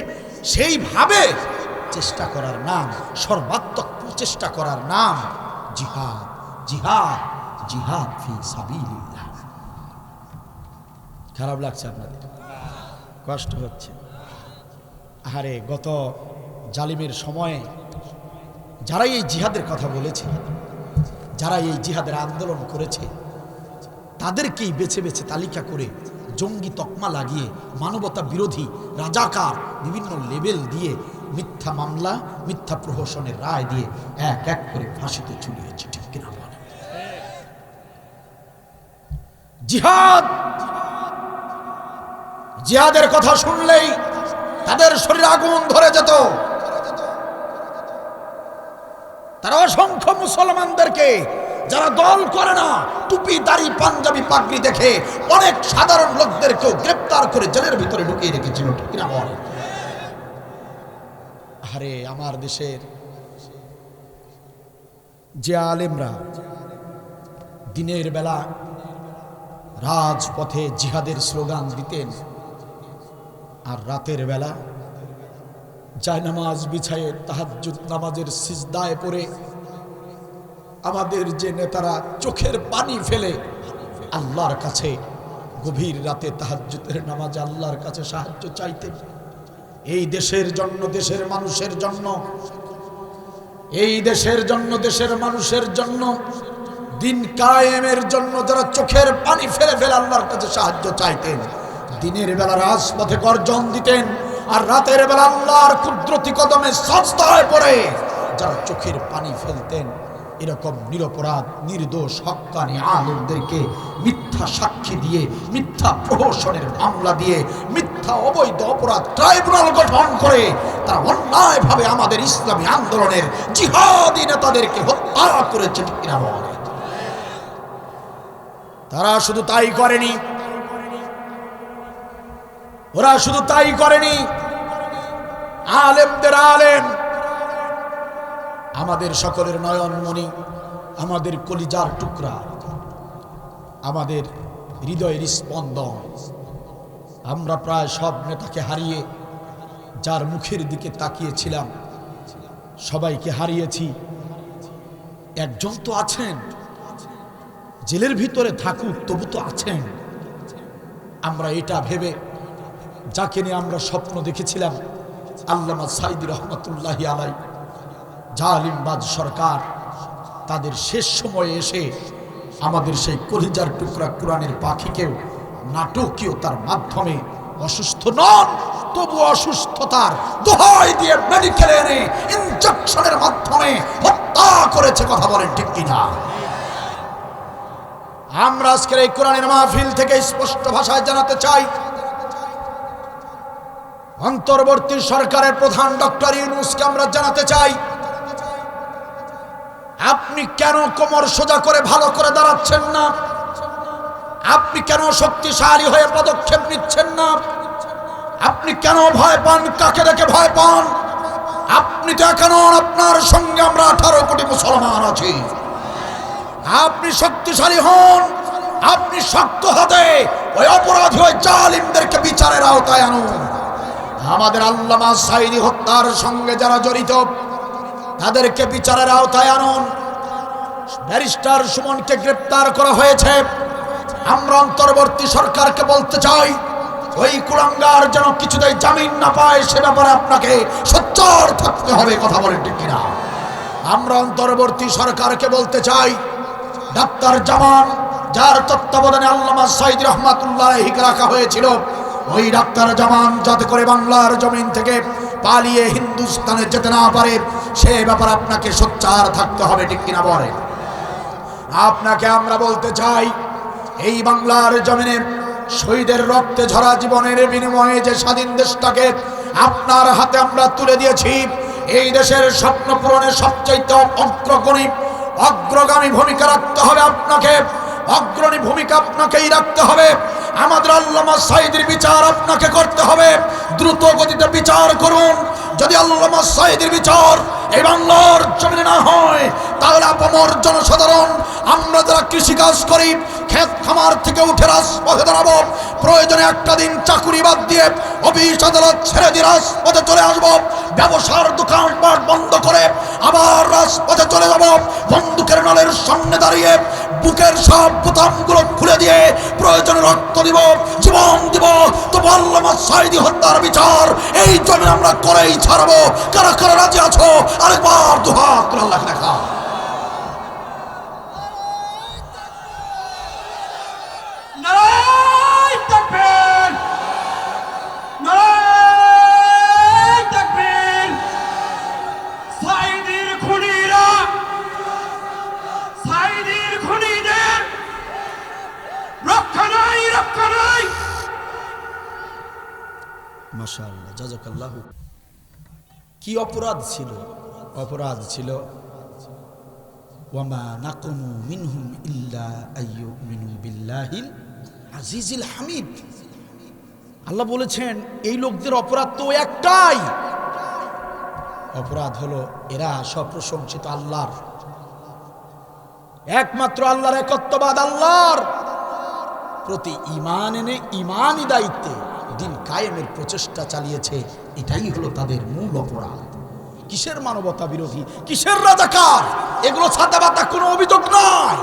সেইভাবে চেষ্টা করার নাম, সর্বাত্মক চেষ্টা করার নাম জিহাদ। জিহাদ, জিহাদ ফি সাবিলিল্লাহ। খারাপ লাগছে আপনাদের? কষ্ট হচ্ছে? আরে গত জালিমের সময়ে যারা এই জিহাদের কথা বলেছে, যারা এই জিহাদের আন্দোলন করেছে, তাদেরকেই বেছে বেছে তালিকা করে জঙ্গি তকমা লাগিয়ে মানবতা বিরোধী রাজাকার বিভিন্ন লেবেল দিয়ে মিথ্যা মামলা, মিথ্যা প্রহসনের রায় দিয়ে এক এক করে ফাঁসিতে ঝুলিয়েছে। ঠিক কিনা বলে? জিহাদ, জিহাদের কথা শুনলেই তাদের শরীরে আগুন ধরে যেত। তারা অসংখ্য মুসলমানদেরকে, যারা দল করে না, টুপি দাড়ি পাঞ্জাবি পাগড়ি দেখে অনেক সাধারণ লোকদেরকেও গ্রেপ্তার করে জেলের ভিতরে ঢুকিয়ে রেখেছিল। ঠিক কিনা বলে? আরে আমার দেশের যে আলেমরা দিনের বেলা রাজপথে জিহাদের স্লোগান দিতেন, আর রাতের বেলা জায়নামাজ বিছায়ে তাহাজ্জুদ নামাজের সিজদায় পড়ে আমাদের যে নেতারা চোখের পানি ফেলে আল্লাহর কাছে গভীর রাতে তাহাজ্জুদের নামাজে আল্লাহর কাছে সাহায্য চাইতেন এই দেশের জন্য, দেশের মানুষের জন্য, এই দেশের জন্য, দেশের মানুষের জন্য, দিন কায়েমের জন্য যারা চোখের পানি ফেলে ফেলে আল্লাহর কাছে সাহায্য চাইতেন, দিনের বেলা রাজপথে গর্জন দিতেন, আর রাতের বেলা আল্লাহর কুদরতি কদমে সাজদায় পড়ে যারা চোখের পানি ফেলতেন, এরকম নিরপরাধ নির্দোষ হক্কানি আলেমদেরকে মিথ্যা সাক্ষী দিয়ে, মিথ্যা প্রহসনের মামলা দিয়ে, মিথ্যা অবৈধ অপরাধ ট্রাইব্যুনাল গঠন করে তারা অন্যায়ভাবে আমাদের ইসলামী আন্দোলনের জিহাদি নেতাদেরকে হত্যা করেছে। ঠিক কিনা বলেন? তারা শুধু তাই করেনি, ওরা শুধু তাই করেনি, আলেমদের আলেম, আমাদের সকলের নয়নমণি, আমাদের কলিজার টুকরা, আমাদের হৃদয়ের স্পন্দন, আমরা প্রায় সব নেতাকে হারিয়ে যার মুখের দিকে তাকিয়েছিলাম সবাইকে হারিয়েছি। একজন তো আছেন, জেলের ভিতরে থাকুক তবু তো আছেন। আমরা এটা ভেবে যাকে নিয়ে আমরা স্বপ্ন দেখেছিলাম, আল্লামা সাঈদী রহমাতুল্লাহি আলাইহি, জালিমবাজ সরকার, তাদের শেষ সময়ে এসে আমাদের সেই কলিজার টুকরা কোরআনের পাখিকেও নাটকীয়তার মাধ্যমে, অসুস্থ নন তবু অসুস্থতার দোহাই দিয়ে মেডিকেলে এনে ইনজেকশনের মাধ্যমে হত্যা করেছে। কথা বলেন ঠিক কিনা? আমরা আজকের এই কোরআনের মাহফিল থেকে স্পষ্ট ভাষায় জানাতে চাই, অন্তর্বর্তী সরকারের প্রধান ডক্টর ইউনূসকে আমরা জানাতে চাই, আপনি কেন কোমর সোজা করে ভালো করে দাঁড়াচ্ছেন না? আপনি কেন শক্তিশালী হয়ে পদক্ষেপ নিচ্ছেন না? আপনি কেন ভয় পান? কাকে দেখে ভয় পান? আপনি তো এখন, আপনার সঙ্গে আমরা 18 কোটি মুসলমান আছি। আপনি শক্তিশালী হন, আপনি শক্ত হাতে ওই অপরাধী, ওই জালিমদেরকে বিচারের আওতায় আনুন। আমাদের আল্লামা সাঈদী হত্যার সঙ্গে যারা জড়িত তাদেরকে বিচারের আওতায় আনুন। ব্যারিস্টার সুমনকে গ্রেপ্তার করা হয়েছে, আমরা অন্তর্বর্তী সরকারকে বলতে চাই, ওই কুলাঙ্গার যেন কিছুতেই জামিন না পায়, সে ব্যাপারে আপনাকে সোচ্চার থাকতে হবে। কথা বলেন ঠিক কিনা? আমরা অন্তর্বর্তী সরকারকে বলতে চাই, ডাক্তার জামান, যার তত্ত্বাবধানে আল্লামা সাঈদী রহমাতুল্লাহিকে রাখা হয়েছিল, ওই ডাক্তার জামান যাতে করে বাংলার জমিন থেকে পালিয়ে হিন্দুস্তানে যেতে না পারে, সে ব্যাপারে আপনাকে সোচ্চার থাকতে হবে। ঠিক কিনা বলে? আপনাকে আমরা বলতে চাই, এই বাংলার জমিনে শহীদের রক্তে ঝরা জীবনের বিনিময়ে যে স্বাধীন দেশটাকে আপনার হাতে আমরা তুলে দিয়েছি, এই দেশের স্বপ্ন পূরণে সবচাইতে অগ্রগামী ভূমিকা রাখতে হবে আপনাকে, অগ্রণী ভূমিকা আপনাকেই রাখতে হবে। আমাদের আল্লামা সাঈদীর বিচার আপনাকে করতে হবে, দ্রুত গতিতে বিচার করুন। যদি আল্লামা সাঈদীর বিচার এই বাংলার জমিনে না হয়, তাহলে আপামর জনসাধারণ, আমরা যারা কৃষিকাজ করি, ক্ষেত খামার থেকে উঠে রাজপথে দাঁড়াবো। প্রয়োজনে একটা দিন চাকুরি বাদ দিয়ে অফিস আদালত ছেড়ে দিয়ে রাজপথে চলে আসবো। ব্যবসার দোকানপাট বন্ধ করে আবার রাজপথে চলে যাব। বন্দুকের নলের সামনে দাঁড়িয়ে বুকের সব বোতামগুলো খুলে দিয়ে প্রয়োজনে রক্ত দিব, জীবন দিব, তবু আল্লামা সাঈদী হত্যার বিচার এই জন্য আমরা করেই ছাড়বো। কারা কারা রাজি আছো? আরেকবার দুহাত তুলে আল্লাহকে দেখা। মাশাআল্লাহ, জাযাকাল্লাহু। কি অপরাধ ছিল? অপরাধ ছিল ওয়ামা নাকুমু মিনহুম ইল্লা আইয়ুমিনু বিল্লাহিল আজিজিল হামিদ। আল্লাহ বলেছেন এই লোকদের অপরাধ তো একটাই, অপরাধ হলো এরা সপ্রশংসিত আল্লাহর, একমাত্র আল্লাহর একত্ববাদ, আল্লাহর প্রতি ঈমান এনে ঈমানি দায়িত্বে দিন কায়েমের প্রচেষ্টা চালিয়েছে। এটাই হলো তাদের মূল অপরাধ। কিসের মানবতা বিরোধী, কিসের রাজাকার? এগুলো ছাতাবাতা কোনো অভিযোগ নয়,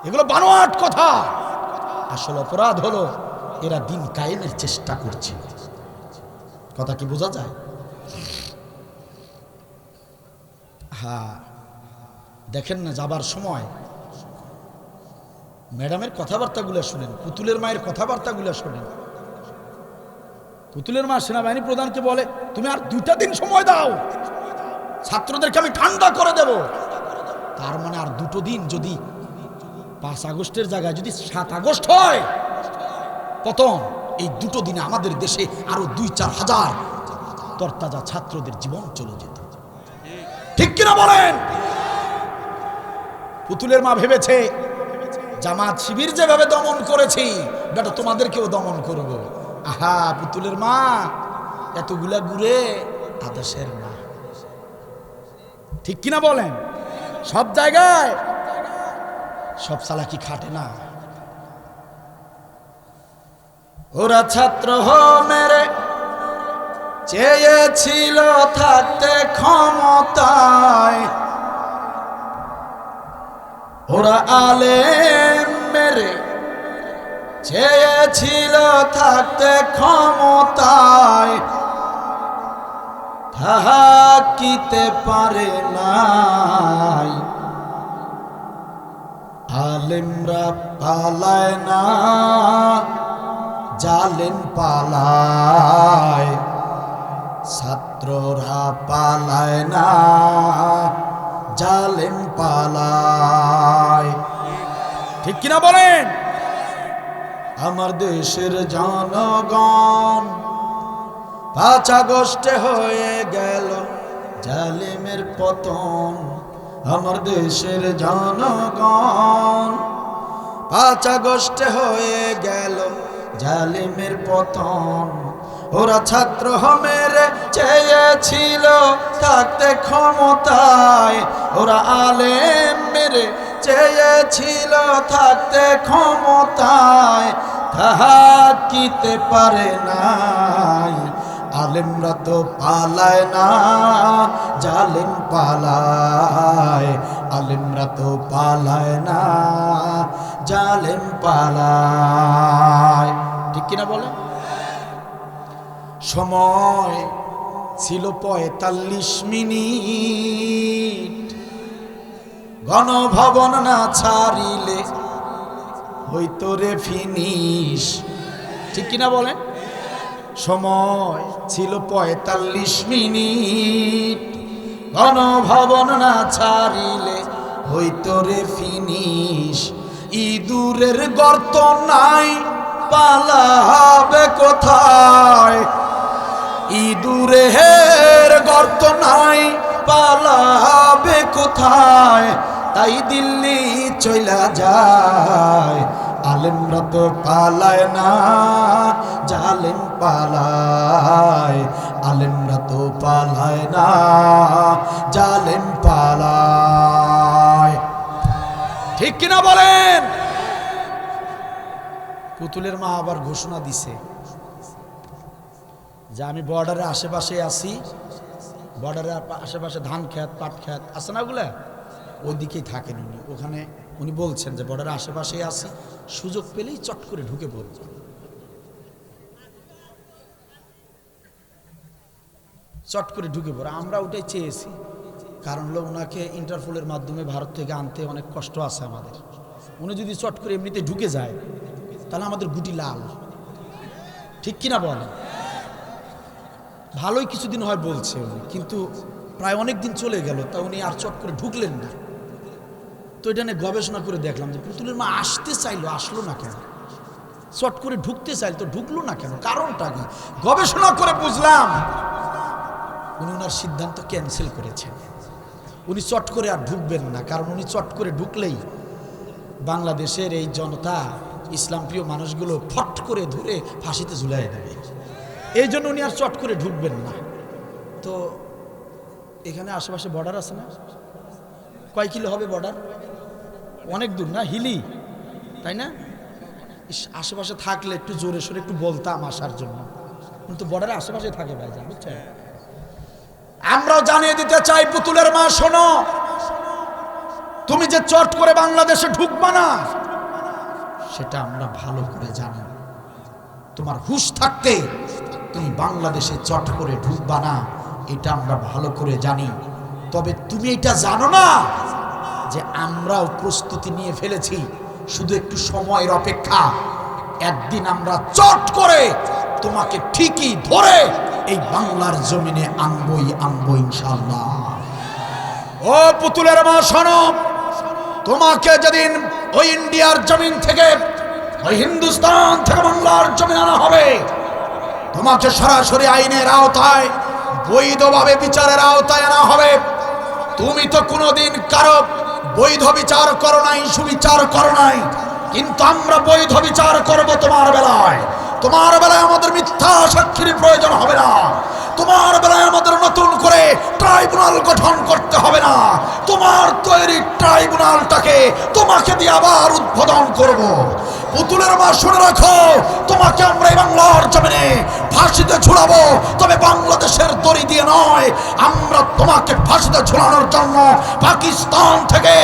এগুলো বানোয়াট কথা। আসল অপরাধ হলো এরা দিন কায়েমের চেষ্টা করছে। কথা কি বোঝা যায়? হ্যাঁ, দেখেন না যাবার সময় ম্যাডামের কথাবার্তাগুলো শুনেন, পুতুলের মায়ের কথাবার্তাগুলো শুনেন। পুতুলের মা সেনাবাহিনী প্রধানকে বলে, তুমি আর 2টা দিন সময় দাও, ছাত্রদেরকে আমি ঠান্ডা করে দেব। তার মানে আর 2টো দিন, যদি 5 আগস্টের জায়গায় যদি 7 আগস্ট হয় প্রথম, এই 2টো দিনে আমাদের দেশে আরো 2-4 হাজার তরতাজা ছাত্রদের জীবন চলে যেত। ঠিক কিনা বলেন? পুতুলের মা ভেবেছে জামাত শিবির যেভাবে দমন করেছি বেটা তোমাদেরকেও দমন করব। আহা, পুতুলের মা এতগুলা ঘুরে আদেশের না। ঠিক কিনা বলেন? সব জায়গায় সব চালাকি খাটে না। ওরা ছাত্র মেরে চেয়েছিল থাকতে ক্ষমতায়, ওরা আলেম মেরে চেয়েছিল থাকতে ক্ষমতায়, থাকিতে পারে নাই। আলেমরা পালায় না, জালেম পালায়। ছাত্ররা পালায় না, জালেম পালায়। ঠিক কিনা বলেন? আমার দেশের জনগণ 5 আগস্টে হয়ে গেল জালেমের পতন। আমার দেশের জনগণ 5 আগস্টে হয়ে গেল জালেমের পতন। ওরা ছাত্র মেরে চেয়েছিল থাকতে ক্ষমতায়, ওরা আলেম মেরে চেয়েছিল থাকতে ক্ষমতায়, থাকিতে পারে নাই। আলেমরা তো পালায় না, জালেম পালায়। আলেমরা তো পালায় না, জালেম পালায়। ঠিক কিনা বলেন? সময় ছিল 45 মিনিট, গণভবন না ছাড়িলে হইতো রে ফিনিশ। ঠিক কিনা বলেন? সময় ছিল 45 মিনিট, গণভবন না ছাড়িলে হইতো রে ফিনিশ। ইঁদুরের গর্ত নাই, পালাবে কোথায়? ইঁদুরের গর্ত নাই, পালাবে কোথায়? তাই দিল্লি চইলা যায়। আলেমরা তো পালায় না, জালেম পালায়। আলেমরা তো পালায় না, জালেম পালায়। ঠিক কিনা বলেন? পুতুলের মা আবার ঘোষণা দিছে যে আমি বর্ডারের আশেপাশে আছি, বর্ডারের আশেপাশে ধান খেত পাট খেত আছে না, ওগুলা ওই দিকেই থাকেন উনি। ওখানে উনি বলছেন যে বর্ডারের আশেপাশেই আছি, সুযোগ পেলেই চট করে ঢুকে পড়ব। চট করে ঢুকে পড়ে আমরা ওটাই চেয়েছি, কারণ হলো ওনাকে ইন্টারপোলের মাধ্যমে ভারত থেকে আনতে অনেক কষ্ট আছে আমাদের। উনি যদি চট করে এমনিতে ঢুকে যায় তাহলে আমাদের গুটি লাল। ঠিক কিনা বলেন? ভালোই কিছুদিন হয় বলছে উনি, কিন্তু প্রায় অনেক দিন চলে গেল, তা উনি আর চট করে ঢুকলেন না। তো এটা নিয়ে গবেষণা করে দেখলাম যে পুতুলের মা আসতে চাইলো, আসলো না কেন? চট করে ঢুকতে চাইল তো ঢুকলো না কেন? কারণটা কি? গবেষণা করে বুঝলাম উনি ওনার সিদ্ধান্ত ক্যান্সেল করেছেন। উনি চট করে আর ঢুকবেন না, কারণ উনি চট করে ঢুকলেই বাংলাদেশের এই জনতা, ইসলাম প্রিয় মানুষগুলো ফট করে ধরে ফাঁসিতে ঝুলাই দেবে। এই জন্য উনি আর চট করে ঢুকবেন না। তো এখানে আশেপাশে বর্ডার আছে না? কয় কিলো হবে বর্ডার? অনেক দূর না? হিলি, তাই না? আশেপাশে থাকলে একটু জোরে সোরে একটু বলতাম আসার জন্য, কিন্তু বর্ডারের আশেপাশে থাকে ভাইজান, বুঝছেন? আমরাও জানিয়ে দিতে চাই, পুতুলের মা শোনো, তুমি যে চট করে বাংলাদেশে ঢুকবা না, সেটা আমরা ভালো করে জানি। তোমার হুঁশ থাকতে তুমি বাংলাদেশে চট করে ঢুকবা না, এটা আমরা ভালো করে জানি। তবে তুমি এটা জানো না যে আমরাও প্রস্তুতি নিয়ে ফেলেছি, শুধু একটু সময়ের অপেক্ষা। একদিন আমরা চট করে তোমাকে ঠিকই ধরে এই বাংলার জমিনে আনবই ইনশাআল্লাহ। ও পুতুলের মা শোনো, তোমাকে যেদিন ওই ইন্ডিয়ার জমিন থেকে, ওই হিন্দুস্তান থেকে বাংলার জমিন আনা হবে, তোমাকে সরাসরি আইনের আওতায়, বৈধভাবে বিচারের আওতায় আনা হবে। তুমি তো কোনোদিন কারো বৈধ বিচার করো নাই, সুবিচার করো নাই, কিন্তু আমরা বৈধ বিচার করব তোমার বেলায়। তোমার বেলায় আমাদের মিথ্যা সাক্ষীর প্রয়োজন হবে না। তোমার বেলায় আমাদের নতুন করে ট্রাইব্যুনাল গঠন করতে হবে না। তোমার তৈরি ট্রাইব্যুনালটাকে তোমাকে দিয়ে আবার উদ্বোধন করব। পুতুলের মা শুনে রাখো, তোমাকে আমরা এই বাংলার জমিনে ফাঁসিতে ঝুলাবো, তবে বাংলাদেশের দড়ি দিয়ে নয়। আমরা তোমাকে ফাঁসিতে ঝুলানোর জন্য পাকিস্তান থেকে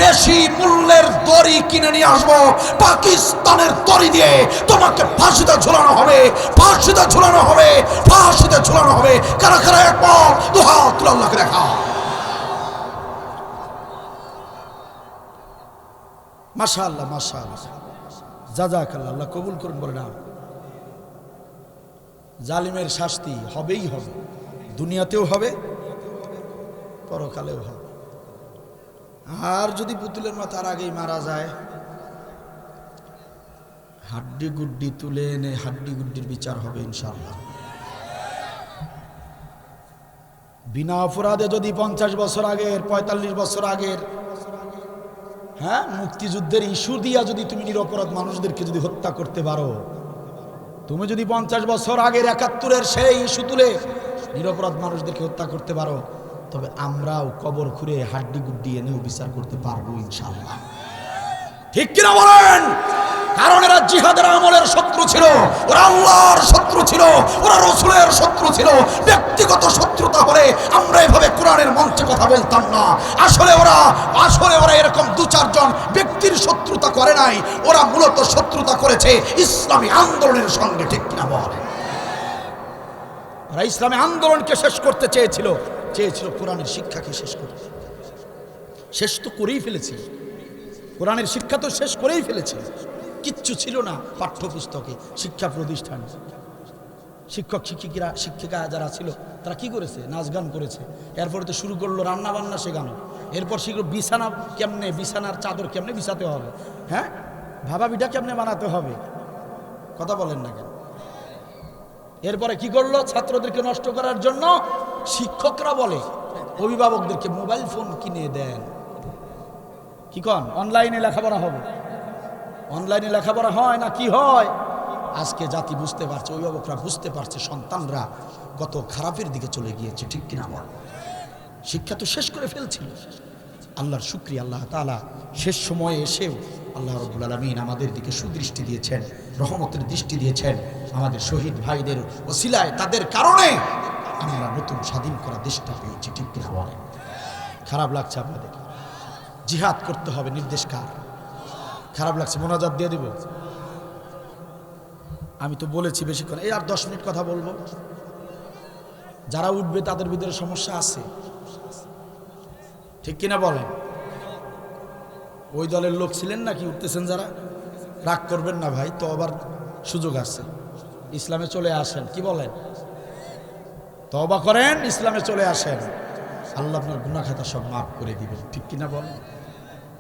বেশি মূল্যের দড়ি কিনে নিয়ে আসবো। পাকিস্তানের দড়ি দিয়ে তোমাকে ফাঁসিতে ঝুলানো হবে, ফাঁসিতে ঝুলানো হবে, ফাঁসিতে ঝুলানো হবে। কারা কারা একবার দুহাত তুলে আল্লাহকে দেখা। মাশাআল্লাহ, মাশাআল্লাহ, জাযাকাল্লাহ, আল্লাহ কবুল করুন। বলে না, জালিমের শাস্তি হবেই হবে, দুনিয়াতেও হবে, পরকালেও হবে। আর যদি পুতুলের মা তার আগেই মারা যায়, হাড্ডি গুড্ডি তুলে এনে হাড্ডি গুড্ডির বিচার হবে ইনশাআল্লাহ। বিনা অপরাধে যদি 50 বছর আগের, 45 বছর আগের, হ্যাঁ, মুক্তিযুদ্ধের ইস্যু দিয়া যদি তুমি নিরপরাধ মানুষদেরকে যদি হত্যা করতে পারো, তুমি যদি 50 বছর আগের 71-এর সেই ইস্যু তুলে নিরপরাধ মানুষদেরকে হত্যা করতে পারো, তবে আমরাও কবর খুঁড়ে হাড্ডি গুড্ডি এনেও বিচার করতে পারবো ইনশাআল্লাহ। ঠিক কিনা বলেন? কারণ এরা জিহাদের আমলের শত্রু ছিল, ওরা আল্লাহর শত্রু ছিল, ওরা রাসূলের শত্রু ছিল। ব্যক্তিগত শত্রুতা হলে আমরা এভাবে কোরআনের মঞ্চে কথা বলতাম না। আসলে ওরা এরকম 2-4 জন ব্যক্তির শত্রুতা করে নাই, ওরা মূলত শত্রুতা করেছে ইসলামী আন্দোলনের সঙ্গে। ঠিক কিনা বলেন? ওরা ইসলামী আন্দোলনকে শেষ করতে চেয়েছিল কোরআনের শিক্ষাকে শেষ করতে। শেষ তো করেই ফেলেছে, কোরআনের শিক্ষা তো শেষ করেই ফেলেছে। কিচ্ছু ছিল না পাঠ্যপুস্তকে, শিক্ষা প্রতিষ্ঠানে। শিক্ষিকা যারা ছিল তারা কি করেছে? নাচ গান করেছে। এরপরে তো শুরু করলো রান্না বান্না শেখানো। এরপর শিখলো বিছানা কেমনে, বিছানার চাদর কেমনে বিছাতে হবে, হ্যাঁ, ভাবা পিঠা কেমনে বানাতে হবে। কথা বলেন না কেন? এরপরে কি করলো? ছাত্রদেরকে নষ্ট করার জন্য শিক্ষকরা বলে অভিভাবকদেরকে মোবাইল ফোন কিনে দেন। কি কন? অনলাইনে লেখাপড়া হবে। অনলাইনে লেখাপড়া হয় না কি হয়? আজকে জাতি বুঝতে পারছে, অভিভাবকরা বুঝতে পারছে সন্তানরা কত খারাপের দিকে চলে গিয়েছে। ঠিক কিনা বল? শিক্ষা তো শেষ করে ফেলছিল। আল্লাহর শুকরিয়া, আল্লাহ তাআলা শেষ সময়ে এসেও আল্লাহ রাব্বুল আলামিন আমাদের দিকে সুদৃষ্টি দিয়েছেন, রহমতের দৃষ্টি দিয়েছেন। আমাদের শহীদ ভাইদের ওসিলায়, তাদের কারণে আমরা নতুন স্বাধীন করা দেশটা পেয়েছি। ঠিক কিনা বলেন? খারাপ লাগছে আপনাদের? জিহাদ করতে হবে, নির্দেশ কার? খারাপ লাগছে? মোনাজাত দিয়ে দিব। আমি তো বলেছি বেশিক্ষণ, এই আর 10 মিনিট কথা বলবো। যারা উঠবে তাদের ভিতরে সমস্যা আছে। ঠিক কিনা বলেন? ওই দলের লোক ছিলেন নাকি উঠতেছেন যারা? রাগ করবেন না ভাই, তো আবার সুযোগ আছে, ইসলামে চলে আসেন। কি বলেন? তওবা করেন, ইসলামে চলে আসেন, আল্লাহ আপনার গুনাহ খাতা সব মাফ করে দিবেন। ঠিক কিনা বলেন?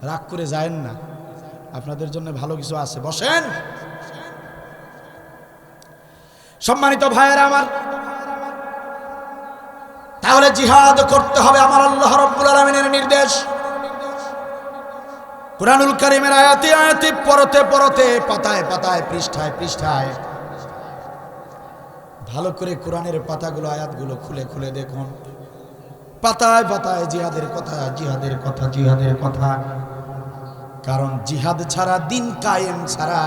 রাগ করে যায়েন না, আপনাদের জন্য ভালো কিছু আছে। বসেন। সম্মানিত ভাইয়েরা আমার, তাহলে জিহাদ করতে হবে, আমার আল্লাহ রাব্বুল আলামিনের নির্দেশ। কুরআনুল কারীমের আয়াতে আয়াতে পড়তে পড়তে, পাতায় পাতায়, পৃষ্ঠায় পৃষ্ঠায় ভালো করে কোরআনের পাতাগুলো, আয়াতগুলো খুলে খুলে দেখুন। পাতায় পাতায় জিহাদের কথা, জিহাদের কথা, জিহাদের কথা। কারণ জিহাদ ছাড়া, দিন কায়েম ছাড়া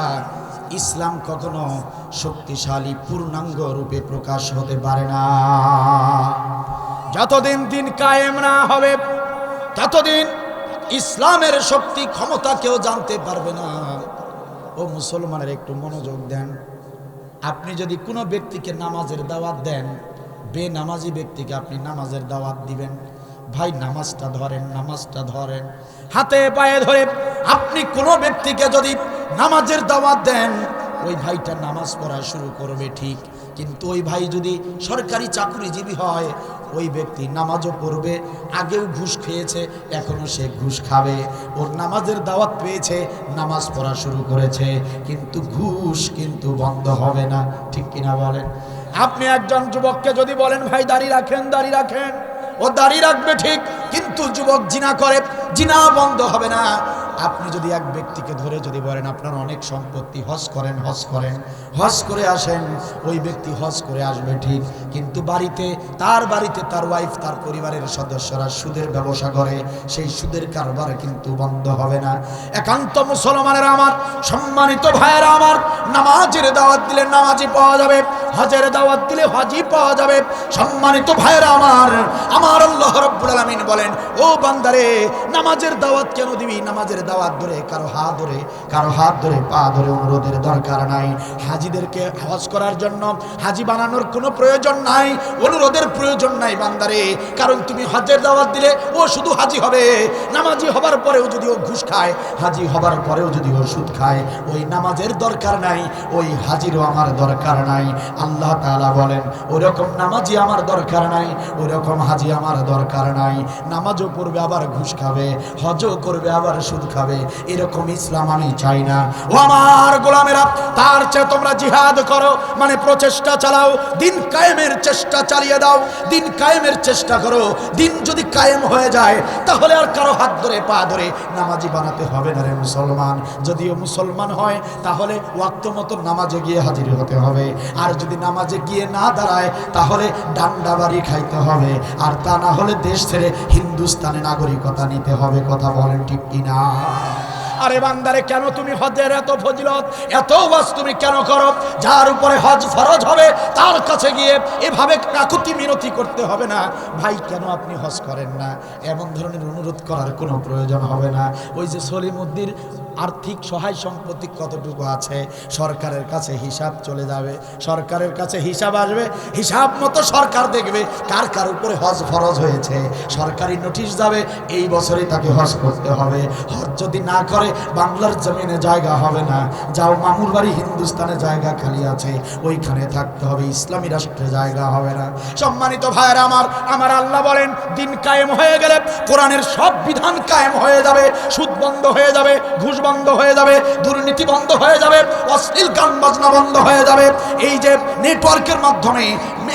ইসলাম কখনো শক্তিশালী পূর্ণাঙ্গ রূপে প্রকাশ হতে পারে না। যতদিন দিন কায়েম না হবে ততদিন ইসলামের শক্তি ক্ষমতা কেউ জানতে পারবে না। ও মুসলমানের একটু মনোযোগ দেন। আপনি যদি কোনো ব্যক্তিকে নামাজের দাওয়াত দেন, বেনামাজি ব্যক্তিকে আপনি নামাজের দাওয়াত দিবেন, ভাই নামাজটা ধরেন, নামাজটা ধরেন, হাতে পায়ে ধরে আপনি কোনো ব্যক্তিকে যদি নামাজের দাওয়াত দেন, ওই ভাইটা নামাজ পড়া শুরু করবে ঠিক, কিন্তু ওই ভাই যদি সরকারি চাকরিজীবী হয়, ওই ব্যক্তি নামাজও পড়বে, আগেও ঘুষ খেয়েছে, এখনো সে ঘুষ খাবে। ওর নামাজের দাওয়াত পেয়েছে, নামাজ পড়া শুরু করেছে, কিন্তু ঘুষ কিন্তু বন্ধ হবে না। ঠিক কিনা বলেন? আপনি একজন যুবককে যদি বলেন ভাই দাড়ি রাখেন, দাড়ি রাখেন, ও দাড়ি রাখবে ঠিক, কিন্তু যুবক জিনা করে, জিনা বন্ধ হবে না। আপনি যদি এক ব্যক্তিকে ধরে যদি বলেন আপনার অনেক সম্পত্তি, হজ করেন, হজ করেন, হজ করে আসেন, ওই ব্যক্তি হজ করে আসবে ঠিক, কিন্তু বাড়িতে তার ওয়াইফ, তার পরিবারের সদস্যরা সুদের ব্যবসা করে, সেই সুদের কারবার কিন্তু বন্ধ হবে না। একান্ত মুসলমানের আমার, সম্মানিত ভাইয়েরা আমার, নামাজের দাওয়াত দিলে নামাজি পাওয়া যাবে, হজের দাওয়াত দিলে হজই পাওয়া যাবে। সম্মানিত ভাইয়েরা আমার, আমার আল্লাহ রাব্বুল আলামিন বলেন, ও বান্দারে, নামাজের দাওয়াত কেন দিবি? নামাজের দাওয়াত ধরে কারো হাত ধরে পা ধরে অনুরোধের দরকার নাই। হাজিদেরকে হজ করার জন্য হাজি বানানোর কোনো প্রয়োজন নাই, অনুরোধের প্রয়োজন নাই বান্দারে, কারণ তুমি হজের দাওয়াত দিলে ও শুধু হাজি হবে। নামাজি হবার পরেও যদি ও ঘুষ খায়, হাজি হবার পরেও যদি ও সুদ খায়, ওই নামাজের দরকার নাই, ওই হাজিরও আমার দরকার নাই। আল্লাহ তাআলা বলেন, ওই রকম নামাজি আমার দরকার নাই, ওই রকম হাজি আমার দরকার নাই। নামাজও পড়বে আবার ঘুষ খাবে, হজও করবে আবার সুদ খাবে, এরকম ইসলাম আমি চাই না। ও আমার গোলামেরা, তার চেয়ে তোমরা জিহাদ করো, মানে প্রচেষ্টা চালাও, দিন কায়েমের চেষ্টা চালিয়ে দাও, দিন কায়েমের চেষ্টা করো। দিন যদি কায়েম হয়ে যায়, তাহলে আর কারো হাত ধরে পা ধরে নামাজি বানাতে হবে না রে মুসলমান। যদিও মুসলমান হয়, তাহলে ওয়াক্ত মতো নামাজে গিয়ে হাজির হতে হবে, আর যদি নামাজে গিয়ে না দাঁড়ায়, তাহলে ডান্ডা বাড়ি খাইতে হবে, আর তা না হলে দেশ ছেড়ে হিন্দুস্তানে নাগরিকতা নিতে হবে। কথা বলেন ঠিক কিনা? আরে বান্দারে, কেন তুমি হজের এত ফজিলত, এত ওয়াজ তুমি কেন করো? যার উপরে হজ ফরজ হবে তার কাছে গিয়ে এভাবে কাকুতি মিনতি করতে হবে না। ভাই কেন আপনি হজ করেন না? এমন ধরনের অনুরোধ করার কোনো প্রয়োজন হবে না। ওই যে সলিমুদ্দিন আর্থিক সহায় সম্পত্তি কতটুকু আছে, সরকারের কাছে হিসাব চলে যাবে, সরকারের কাছে হিসাব আসবে, হিসাব মতো সরকার দেখবে কার কার উপরে হজ ফরজ হয়েছে, সরকারি নোটিশ যাবে, এই বছরই তাকে হজ করতে হবে। হজ যদি না করে বাংলার জমিনে জায়গা হবে না। যাও মামুর বাড়ি হিন্দুস্তানে জায়গা খালি আছে, ওইখানে থাকতে হবে, ইসলামী রাষ্ট্রে জায়গা হবে না। সম্মানিত ভাইয়েরা আমার, আমার আল্লাহ বলেন, দিন কায়েম হয়ে গেলে কোরআনের সব বিধান কায়েম হয়ে যাবে, সুদ বন্ধ হয়ে যাবে, ঘুষ বন্ধ হয়ে যাবে, দুর্নীতি বন্ধ হয়ে যাবে, অশ্লীল গান বাজনা বন্ধ হয়ে যাবে। এই যে নেটওয়ার্কের মাধ্যমে,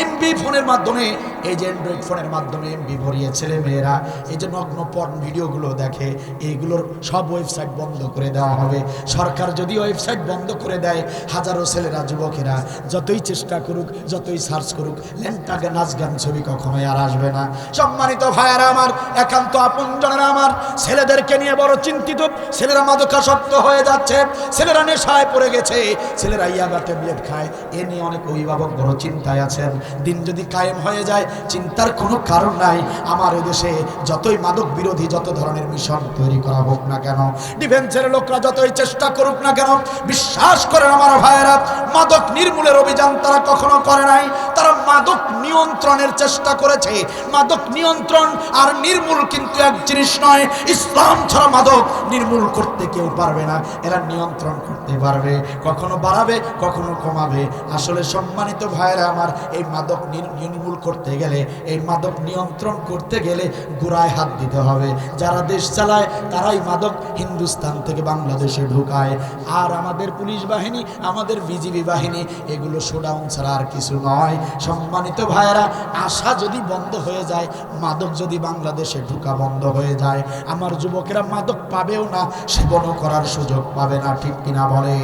এমবি ফোনের মাধ্যমে, এই যে অ্যান্ড্রয়েড ফোনের মাধ্যমে এমবি ভরিয়ে ছেলে মেয়েরা এই যে নগ্ন পর্ন ভিডিওগুলো দেখে, এইগুলোর সব ওয়েবসাইট বন্ধ করে দেওয়া হবে। সরকার যদি ওয়েবসাইট বন্ধ করে দেয়, হাজারো ছেলেরা, যুবকেরা যতই চেষ্টা করুক, যতই সার্চ করুক, ল্যাংটাকে নাচ গান ছবি কখনোই আর আসবে না। সম্মানিত ভাইয়েরা আমার, একান্ত আপনজনেরা আমার, ছেলেদেরকে নিয়ে বড় চিন্তিত। ছেলেরা মাদকাসক্ত হয়ে যাচ্ছে, ছেলেরা নেশায় পড়ে গেছে, ছেলেরা ইয়াবা ট্যাবলেট খায়, এ নিয়ে অনেক অভিভাবক বড় চিন্তায় আছেন। দিন যদি কায়েম হয়ে যায়, চিন্তার কোনো কারণ নাই। আমার দেশে যতই মাদক বিরোধী যত ধরনের মিশন তৈরি করা হোক না কেন, ডিফেন্সের লোকরা যতই চেষ্টা করুক না কেন, বিশ্বাস করেন আমার ভাইয়েরা, মাদক নির্মূলের অভিযান তারা কখনো করে নাই। তারা মাদক নিয়ন্ত্রণের চেষ্টা করেছে। মাদক নিয়ন্ত্রণ আর নির্মূল কিন্তু এক জিনিস নয়। ইসলাম ছাড়া মাদক নির্মূল করতে কেউ পারবে না, এরা নিয়ন্ত্রণ করতে পারবে, কখনো বাড়াবে, কখনো কমাবে। আসলে সম্মানিত ভাইয়েরা আমার, এই মাদক নির্মূল করতে গেলে, এই মাদক নিয়ন্ত্রণ করতে গেলে গোড়ায় হাত দিতে হবে। যারা দেশ চালায় তারাই মাদক হিন্দুস্তান থেকে বাংলাদেশে ঢুকায়। আর আমাদের পুলিশ বাহিনী, আমাদের বিজিবি বাহিনী, এগুলো শোডাউন ছাড়া আর কিছু নয়। সম্মানিত ভাইয়েরা, আশা যদি বন্ধ হয়ে যায়, মাদক যদি বাংলাদেশে ঢুকা বন্ধ হয়ে যায়, আমার যুবকেরা মাদক পাবেও না, সেবনও করার সুযোগ পাবে না। ঠিক কিনা বলে?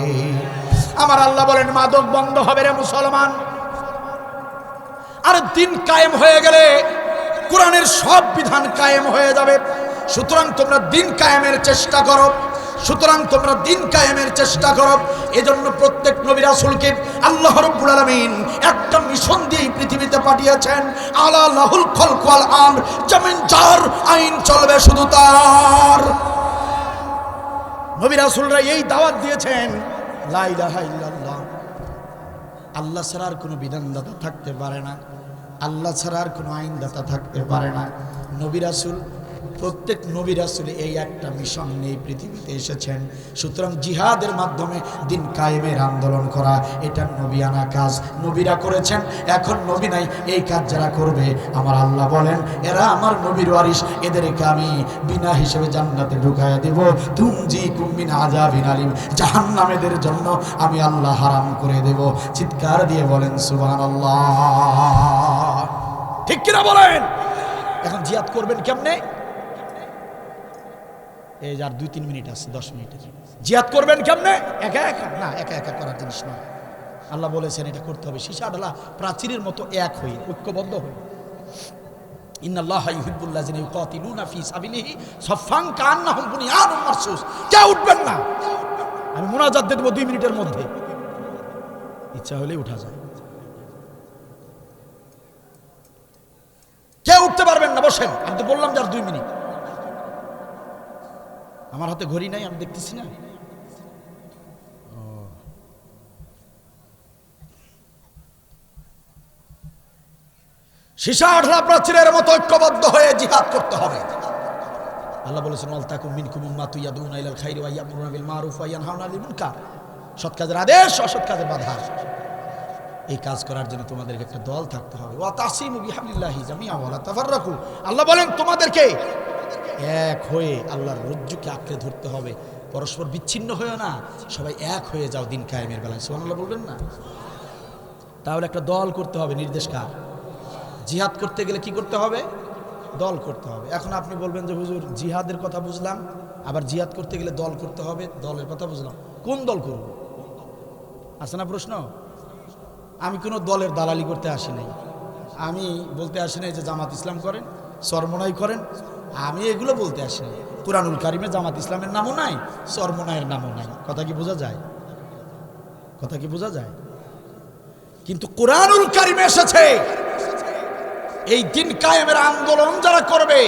আমার আল্লাহ বলেন, মাদক বন্ধ হবে রে মুসলমান। আর দিন কায়েম হয়ে গেলে কোরআনের সব বিধান কায়েম হয়ে যাবে। সুতরাং তোমরা দিন কায়েমের চেষ্টা করো। সুতরাং তোমরা দিন কায়েমের চেষ্টা করো। এজন্য প্রত্যেক নবী রাসূলকে আল্লাহ রাব্বুল আলামিন একটা মিশন দিয়ে পৃথিবীতে পাঠিয়েছেন। আলা লাহুল খালকু ওয়াল আমর, জমিন যার, আইন চলবে শুধু তার। নবী রাসূলরা এই দাওয়াত দিয়েছেন, লা ইলাহা ইল্লাল্লাহ, আল্লাহ ছাড়া আর কোনো বিধানদাতা থাকতে পারে না, আল্লাহ ছাড়া আর কোনো আইনদাতা থাকতে পারে না। নবী রাসূল, প্রত্যেক নবী রাসূল এই একটা মিশন নিয়ে পৃথিবীতে এসেছেন। সুতরাং জিহাদের মাধ্যমে দিন কায়েমের আন্দোলন করা এটা নবিয়ানা কাজ, নবীরা করেছেন। এখন নবী নাই, এই কাজ যারা করবে আমার আল্লাহ বলেন এরা আমার নবীর ওয়ারিস, এদেরকে আমি বিনা হিসেবে জান্নাতে ঢুকায়া দেব। তুনজিকুম মিন আযাবিন আলিম, জাহান্নামেদের জন্য আমি আল্লাহ হারাম করে দেব। চিৎকার দিয়ে বলেন সুবহানাল্লাহ। ঠিক কিনা বলেন? এখন জিহাদ করবেন কেমনে? এই যার 2-3 মিনিট আছে, 10 মিনিটের। জিহাদ করবেন কেমনে? একা একা না, একা একা করার জিনিস নয়। আল্লাহ বলেছেন এটা করতে হবে সীসা ঢালা প্রাচীরের মতো এক হয়ে, ঐক্যবদ্ধ হয়ে। ইন্নাল্লাহা ইউহিব্বুল লাযিনা ইউকাতিলুনা ফি সাবিলিহি সাফফান কান্নাহুম বুনিয়ানুম মারসুস। কেউ উঠবেন না, আমি মুনাজাত দেব 2 মিনিটের মধ্যে, ইচ্ছা হলে উঠা যায়। কেউ উঠতে পারবেন না, বসেন। আমি তো বললাম যার 2 মিনিট। আমার হাতে ঘড়ি নাই, আমি দেখতেছি না। সীসা ঢালা প্রাচীরের মতো ঐক্যবদ্ধ হয়ে জিহাদ করতে হবে। আল্লাহ বলেছেন ওয়াল তাকুম মিনকুম উম্মাতুন ইয়াদউনা ইলাল খাইরি ওয়া ইয়ামুরুনা বিল মারুফ ওয়া ইয়ানহাউনা আনিল মুনকার। সৎ কাজের আদেশ, অসৎ কাজের বাধা। এই কাজ করার জন্য তোমাদেরকে একটা দল থাকতে হবে। ওয়া তাসিমু বিহাবলিল্লাহি জামিআ ওয়া লা তাফাররাকু। আল্লাহ বলেন তোমাদেরকে এক হয়ে আল্লাহর রজ্জুকে আঁকড়ে ধরতে হবে, পরস্পর বিচ্ছিন্ন হয়েও না, সবাই এক হয়ে যাও দিন কায়েমের বেলায়। সুবহানাল্লাহ বলবেন না? তাহলে একটা দল করতে হবে। নির্দেশ কার? জিহাদ করতে গেলে কি করতে হবে? দল করতে হবে। এখন আপনি বলবেন যে হুজুর জিহাদের কথা বুঝলাম, আবার জিহাদ করতে গেলে দল করতে হবে, দলের কথা বুঝলাম, কোন দল করব? আছে না প্রশ্ন? আমি কোনো দলের দালালি করতে আসি নাই। আমি বলতে আসি নাই যে জামাত ইসলাম করেন, চরমনাই করেন, আমি এগুলো বলতে আসি নাই। কুরআনুল কারিমে জামাত ইসলামের নামও নাই, চরমনাইয়ের নামও নাই। কথা কি বোঝা যায়? কথা কি বোঝা যায়? কিন্তু কুরআনুল কারিমে এসেছে এই দিন কায়েমের আন্দোলন যারা করবে,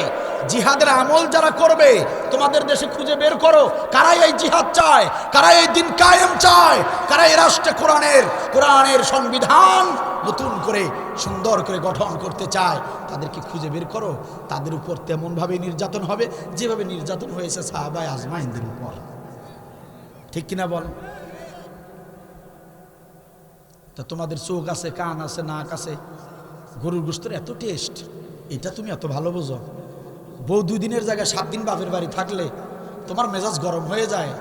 জিহাদের আমল যারা করবে, তোমাদের দেশে খুঁজে বের করো কারা এই জিহাদ চায়, কারা এই দিন কায়েম চায়, কারা এই রাষ্ট্রে কোরআনের সংবিধান নতুন করে সুন্দর করে গঠন করতে চায়। তাদেরকে খুঁজে বের করো। তাদের উপর তেমনভাবে নির্যাতন হবে যেভাবে নির্যাতন হয়েছে সাহাবায়ে আজমাইনদের উপর। ঠিক কিনা বল? তা তোমাদের চোখ আছে, কান আছে, নাক আছে, গরুর গোশতের এত টেস্ট, এটা তুমি এত ভালো বোঝো। বউ 2 দিনের জায়গায় 7 দিন বাপের বাড়ি থাকলে তোমার মেজাজ গরম হয়ে যায়,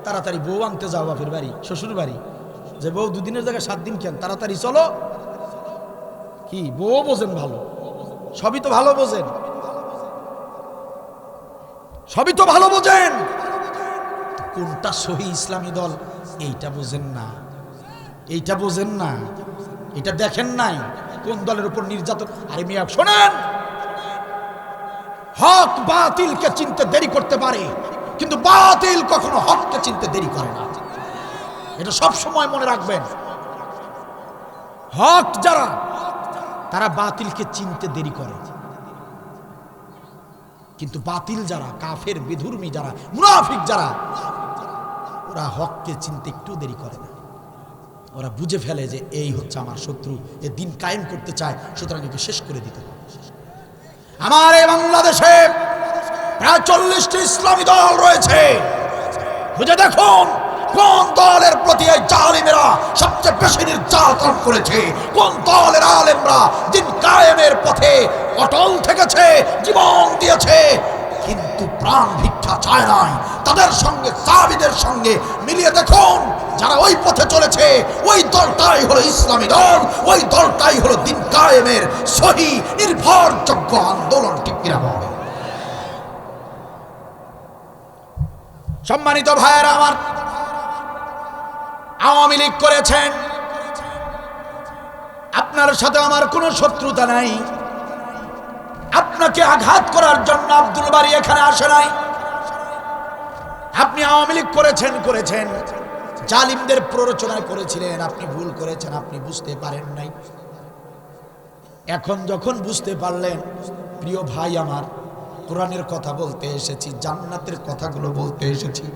তাড়াতাড়ি বউ আনতে যাও বাপের বাড়ি, শ্বশুর বাড়ি। যে বউ 2 দিনের জায়গায় 7 দিন কেন, তাড়াতাড়ি চলো। কি বউ বোঝেন ভালো, সবই তো ভালো বোঝেন, সবই তো ভালো বোঝেন, কোনটা সহি ইসলামী দল এইটা বোঝেন না, এইটা বোঝেন না, এটা দেখেন নাই কোন দলের উপর নির্যাতন। আরে মিয়া শোনেন, হক বাতিলকে চিনতে দেরি করতে পারে, কিন্তু বাতিল কখনো হককে চিনতে দেরি করে না। এটা সব সময় মনে রাখবেন। হক যারা, তারা বাতিলকে চিনতে দেরি করে, কিন্তু বাতিল যারা, কাফের বিধর্মী যারা, মুনাফিক যারা, ওরা হককে চিনতে একটু দেরি করে না। ওরা বুঝে ফেলে যে এই হচ্ছে আমার শত্রু, এ দিন কায়েম করতে চায়, সুতরাং একে শেষ করে দিতে হবে। আমার এই বাংলাদেশে প্রায় 40টি ইসলামী দল রয়েছে। বুঝে দেখুন কোন দলের প্রতি এই জালিমেরা সবচেয়ে বেশি নির্যাতন করেছে, কোন দলের আলেমরা দিন কায়েমের পথে অটল থেকেছে, জীবন দিয়েছে, কিন্তু প্রাণ ভিক্ষা চায় নাই। তাদের সঙ্গে সাহাবীদের সঙ্গে মিলিয়ে দেখুন, যারা ওই পথে চলেছে, ওই দলটাই হলো ইসলামী দল, ওই দলটাই হলো দিন কায়েমের সহি নির্ভরযোগ্য আন্দোলন। ঠিক কিনা বলেন? সম্মানিত ভাইয়েরা আমার, আওয়ামী লীগ করেছেন, আপনার সাথে আমার কোনো শত্রুতা নাই। আপনাকে আঘাত করার জন্য আব্দুল বারী এখানে আসে নাই। আপনি আওয়ামী লীগ করেছেন, জালিমদের প্ররোচনা করেছিলেন, আপনি ভুল করেছেন, আপনি বুঝতে পারেন নাই। এখন যখন বুঝতে পারলেন, প্রিয় ভাই আমার, কোরআনের কথা বলতে এসেছি, জান্নাতের কথাগুলো বলতে এসেছি,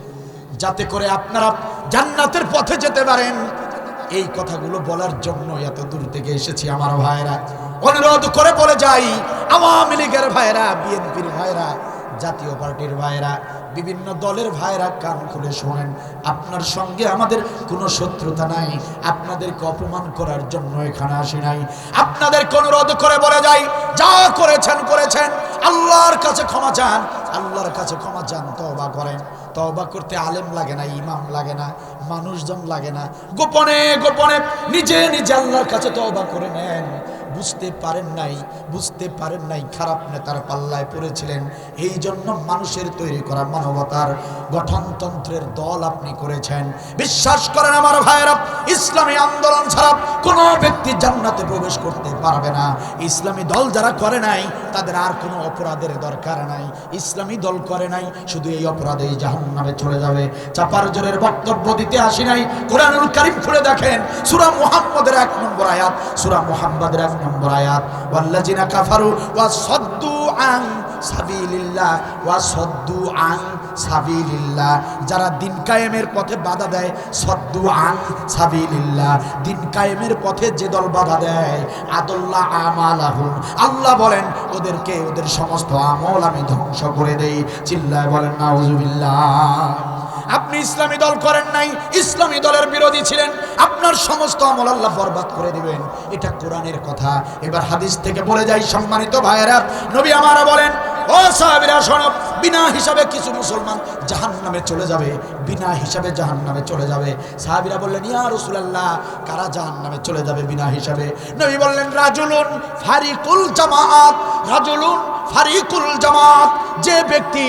যাতে করে আপনারা জান্নাতের পথে যেতে পারেন। এই কথাগুলো বলার জন্য এত দূর থেকে এসেছি। আমার ভাইরা, অনুরোধ করে বলে যাই, আওয়ামী লীগের ভাইরা, বিএনপির ভাইরা, জাতীয় পার্টির ভাইরা, বিভিন্ন দলের ভাইরা, কান খুলে শোনেন। আপনার সঙ্গে আমাদের কোনো শত্রুতা নাই, আপনাদেরকে অপমান করার জন্য এখানে আসি নাই। আপনাদেরকে অনুরোধ করে বলে যাই, যা করেছেন, আল্লাহর কাছে ক্ষমা চান, আল্লাহর কাছে ক্ষমা চান, তওবা করেন। তওবা করতে আলেম লাগে না, ইমাম লাগে না, মানুষজন লাগে না। গোপনে গোপনে নিজে নিজে আল্লাহর কাছে তওবা করে নেন। বুঝতে পারেন নাই খারাপ নেতার পাল্লায় পড়েছিলেন, এই জন্য মানুষের তৈরি করা মানবতার গঠনতন্ত্রের দল আপনি করেছেন। বিশ্বাস করেন আমার ভাইয়েরা, ইসলামী আন্দোলন ছাড়া কোনো ব্যক্তি জান্নাতে প্রবেশ করতে পারবে না। ইসলামী দল যারা করে নাই, তাদের আর কোনো অপরাধের দরকার নাই। ইসলামী দল করে নাই, শুধু এই অপরাধেই জাহান্নামে চলে যাবে। চাপার জোরের বক্তব্য দিতে আসি নাই। কোরআনুল কারীম খুলে দেখেন, সূরা মুহাম্মদের 1 নম্বর আয়াত, সূরা মুহাম্মদের 1 নম্বর আয়াত, ওয়াল্লাযিনা কাফারু ওয়া সাদ্দু আন সাবিলিল্লাহ ওয়া সাদ্দু আন সাবিলিল্লাহ, যারা দিন কায়েমের পথে বাধা দেয়, সাদ্দু আন সাবিলিল্লাহ, দিন কায়েমের পথে যে দল বাধা দেয়, আদাল্লা আমালাহুম, আল্লাহ বলেন ওদেরকে, ওদের সমস্ত আমল আমি ধ্বংস করে দেই। চিল্লায় বলেন নাউযুবিল্লাহ। আপনি ইসলামী দল করেন নাই, ইসলামী দলের বিরোধী ছিলেন, আপনার সমস্ত আমল আল্লাহ বরবাদ করে দিবেন। এটা কোরআনের কথা। এবার হাদিস থেকে বলে যাই, সম্মানিত ভাইয়েরা, নবী আমারা বলেন, ও সাহাবীরা শোনো, বিনা হিসাবে কিছু মুসলমান জাহান্নামে চলে যাবে, বিনা হিসাবে জাহান্নামে চলে যাবে। সাহাবীরা বললেন, ইয়া রাসূলুল্লাহ, কারা জাহান্নামে চলে যাবে বিনা হিসাবে? নবী বললেন, রাজুলুন ফারিকুল জামাআত, রাজুলুন ফারিকুল জামাত, যে ব্যক্তি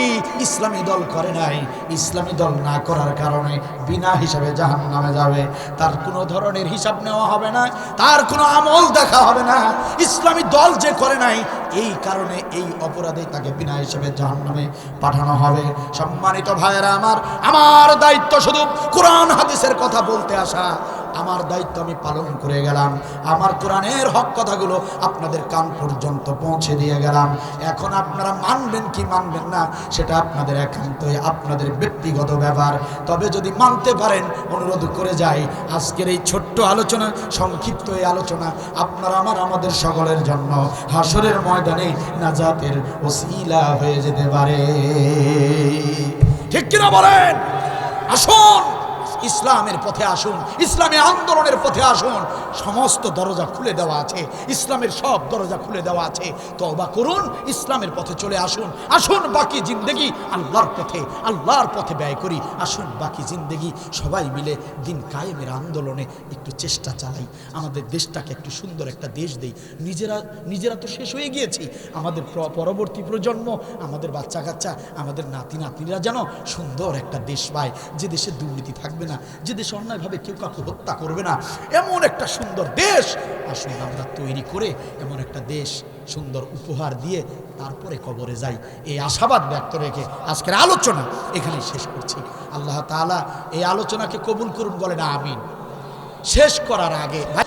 ইসলামী দল করে নাই, ইসলামী দল না করার কারণে বিনা হিসাবে জাহান্নামে যাবে। তার কোনো ধরনের হিসাব নেওয়া হবে না, তার কোনো আমল দেখা হবে না। ইসলামী দল যে করে নাই, এই কারণে, এই অপরাধে তাকে বিনা হিসাবে জাহান্নামে পাঠানো হবে। সম্মানিত ভাইয়েরা আমার দায়িত্ব শুধু কোরআন হাদিসের কথা বলতে আসা। আমার দায়িত্ব আমি পালন করে গেলাম, আমার কোরআনের হক কথাগুলো আপনাদের কান পর্যন্ত পৌঁছে দিয়ে গেলাম। এখন আপনারা মানবেন কি মানবেন না, সেটা আপনাদের একান্তই আপনাদের ব্যক্তিগত ব্যাপার। তবে যদি মানতে পারেন, অনুরোধ করে যাই, আজকের এই ছোট্ট আলোচনা, সংক্ষিপ্ত এই আলোচনা আপনারা আমাদের সকলের জন্য হাসরের ময়দানে নাজাতের ওসিলা হয়ে যেতে পারে। ঠিক কিনা বলেন? আসুন, ইসলামের পথে আসুন, ইসলামী আন্দোলনের পথে আসুন। সমস্ত দরজা খুলে দেওয়া আছে, ইসলামের সব দরজা খুলে দেওয়া আছে। তওবা করুন, ইসলামের পথে চলে আসুন। আসুন, বাকি জিন্দেগি আল্লাহর পথে ব্যয় করি। আসুন, বাকি জিন্দেগি সবাই মিলে দিন কায়েমের আন্দোলনে একটু চেষ্টা চালাই, আমাদের দেশটাকে একটু সুন্দর একটা দেশ দেই। নিজেরা তো শেষ হয়ে গিয়েছি, আমাদের পরবর্তী প্রজন্ম, আমাদের বাচ্চা কাচ্চা, আমাদের নাতি নাতনিরা যেন সুন্দর একটা দেশ পায়, যে দেশে দুর্নীতি থাকবে না, যে দেশে অন্যায়ভাবে কেউ কাউকে হত্যা করবে না, এমন একটা সুন্দর দেশ আসুন আমরা তৈরি করে, এমন একটা দেশ সুন্দর উপহার দিয়ে তারপরে কবরে যাই। এই আশাবাদ ব্যক্ত রেখে আজকের আলোচনা এখানেই শেষ করছি। আল্লাহ তাআলা এই আলোচনাকে কবুল করুন, বলেন আমিন। শেষ করার আগে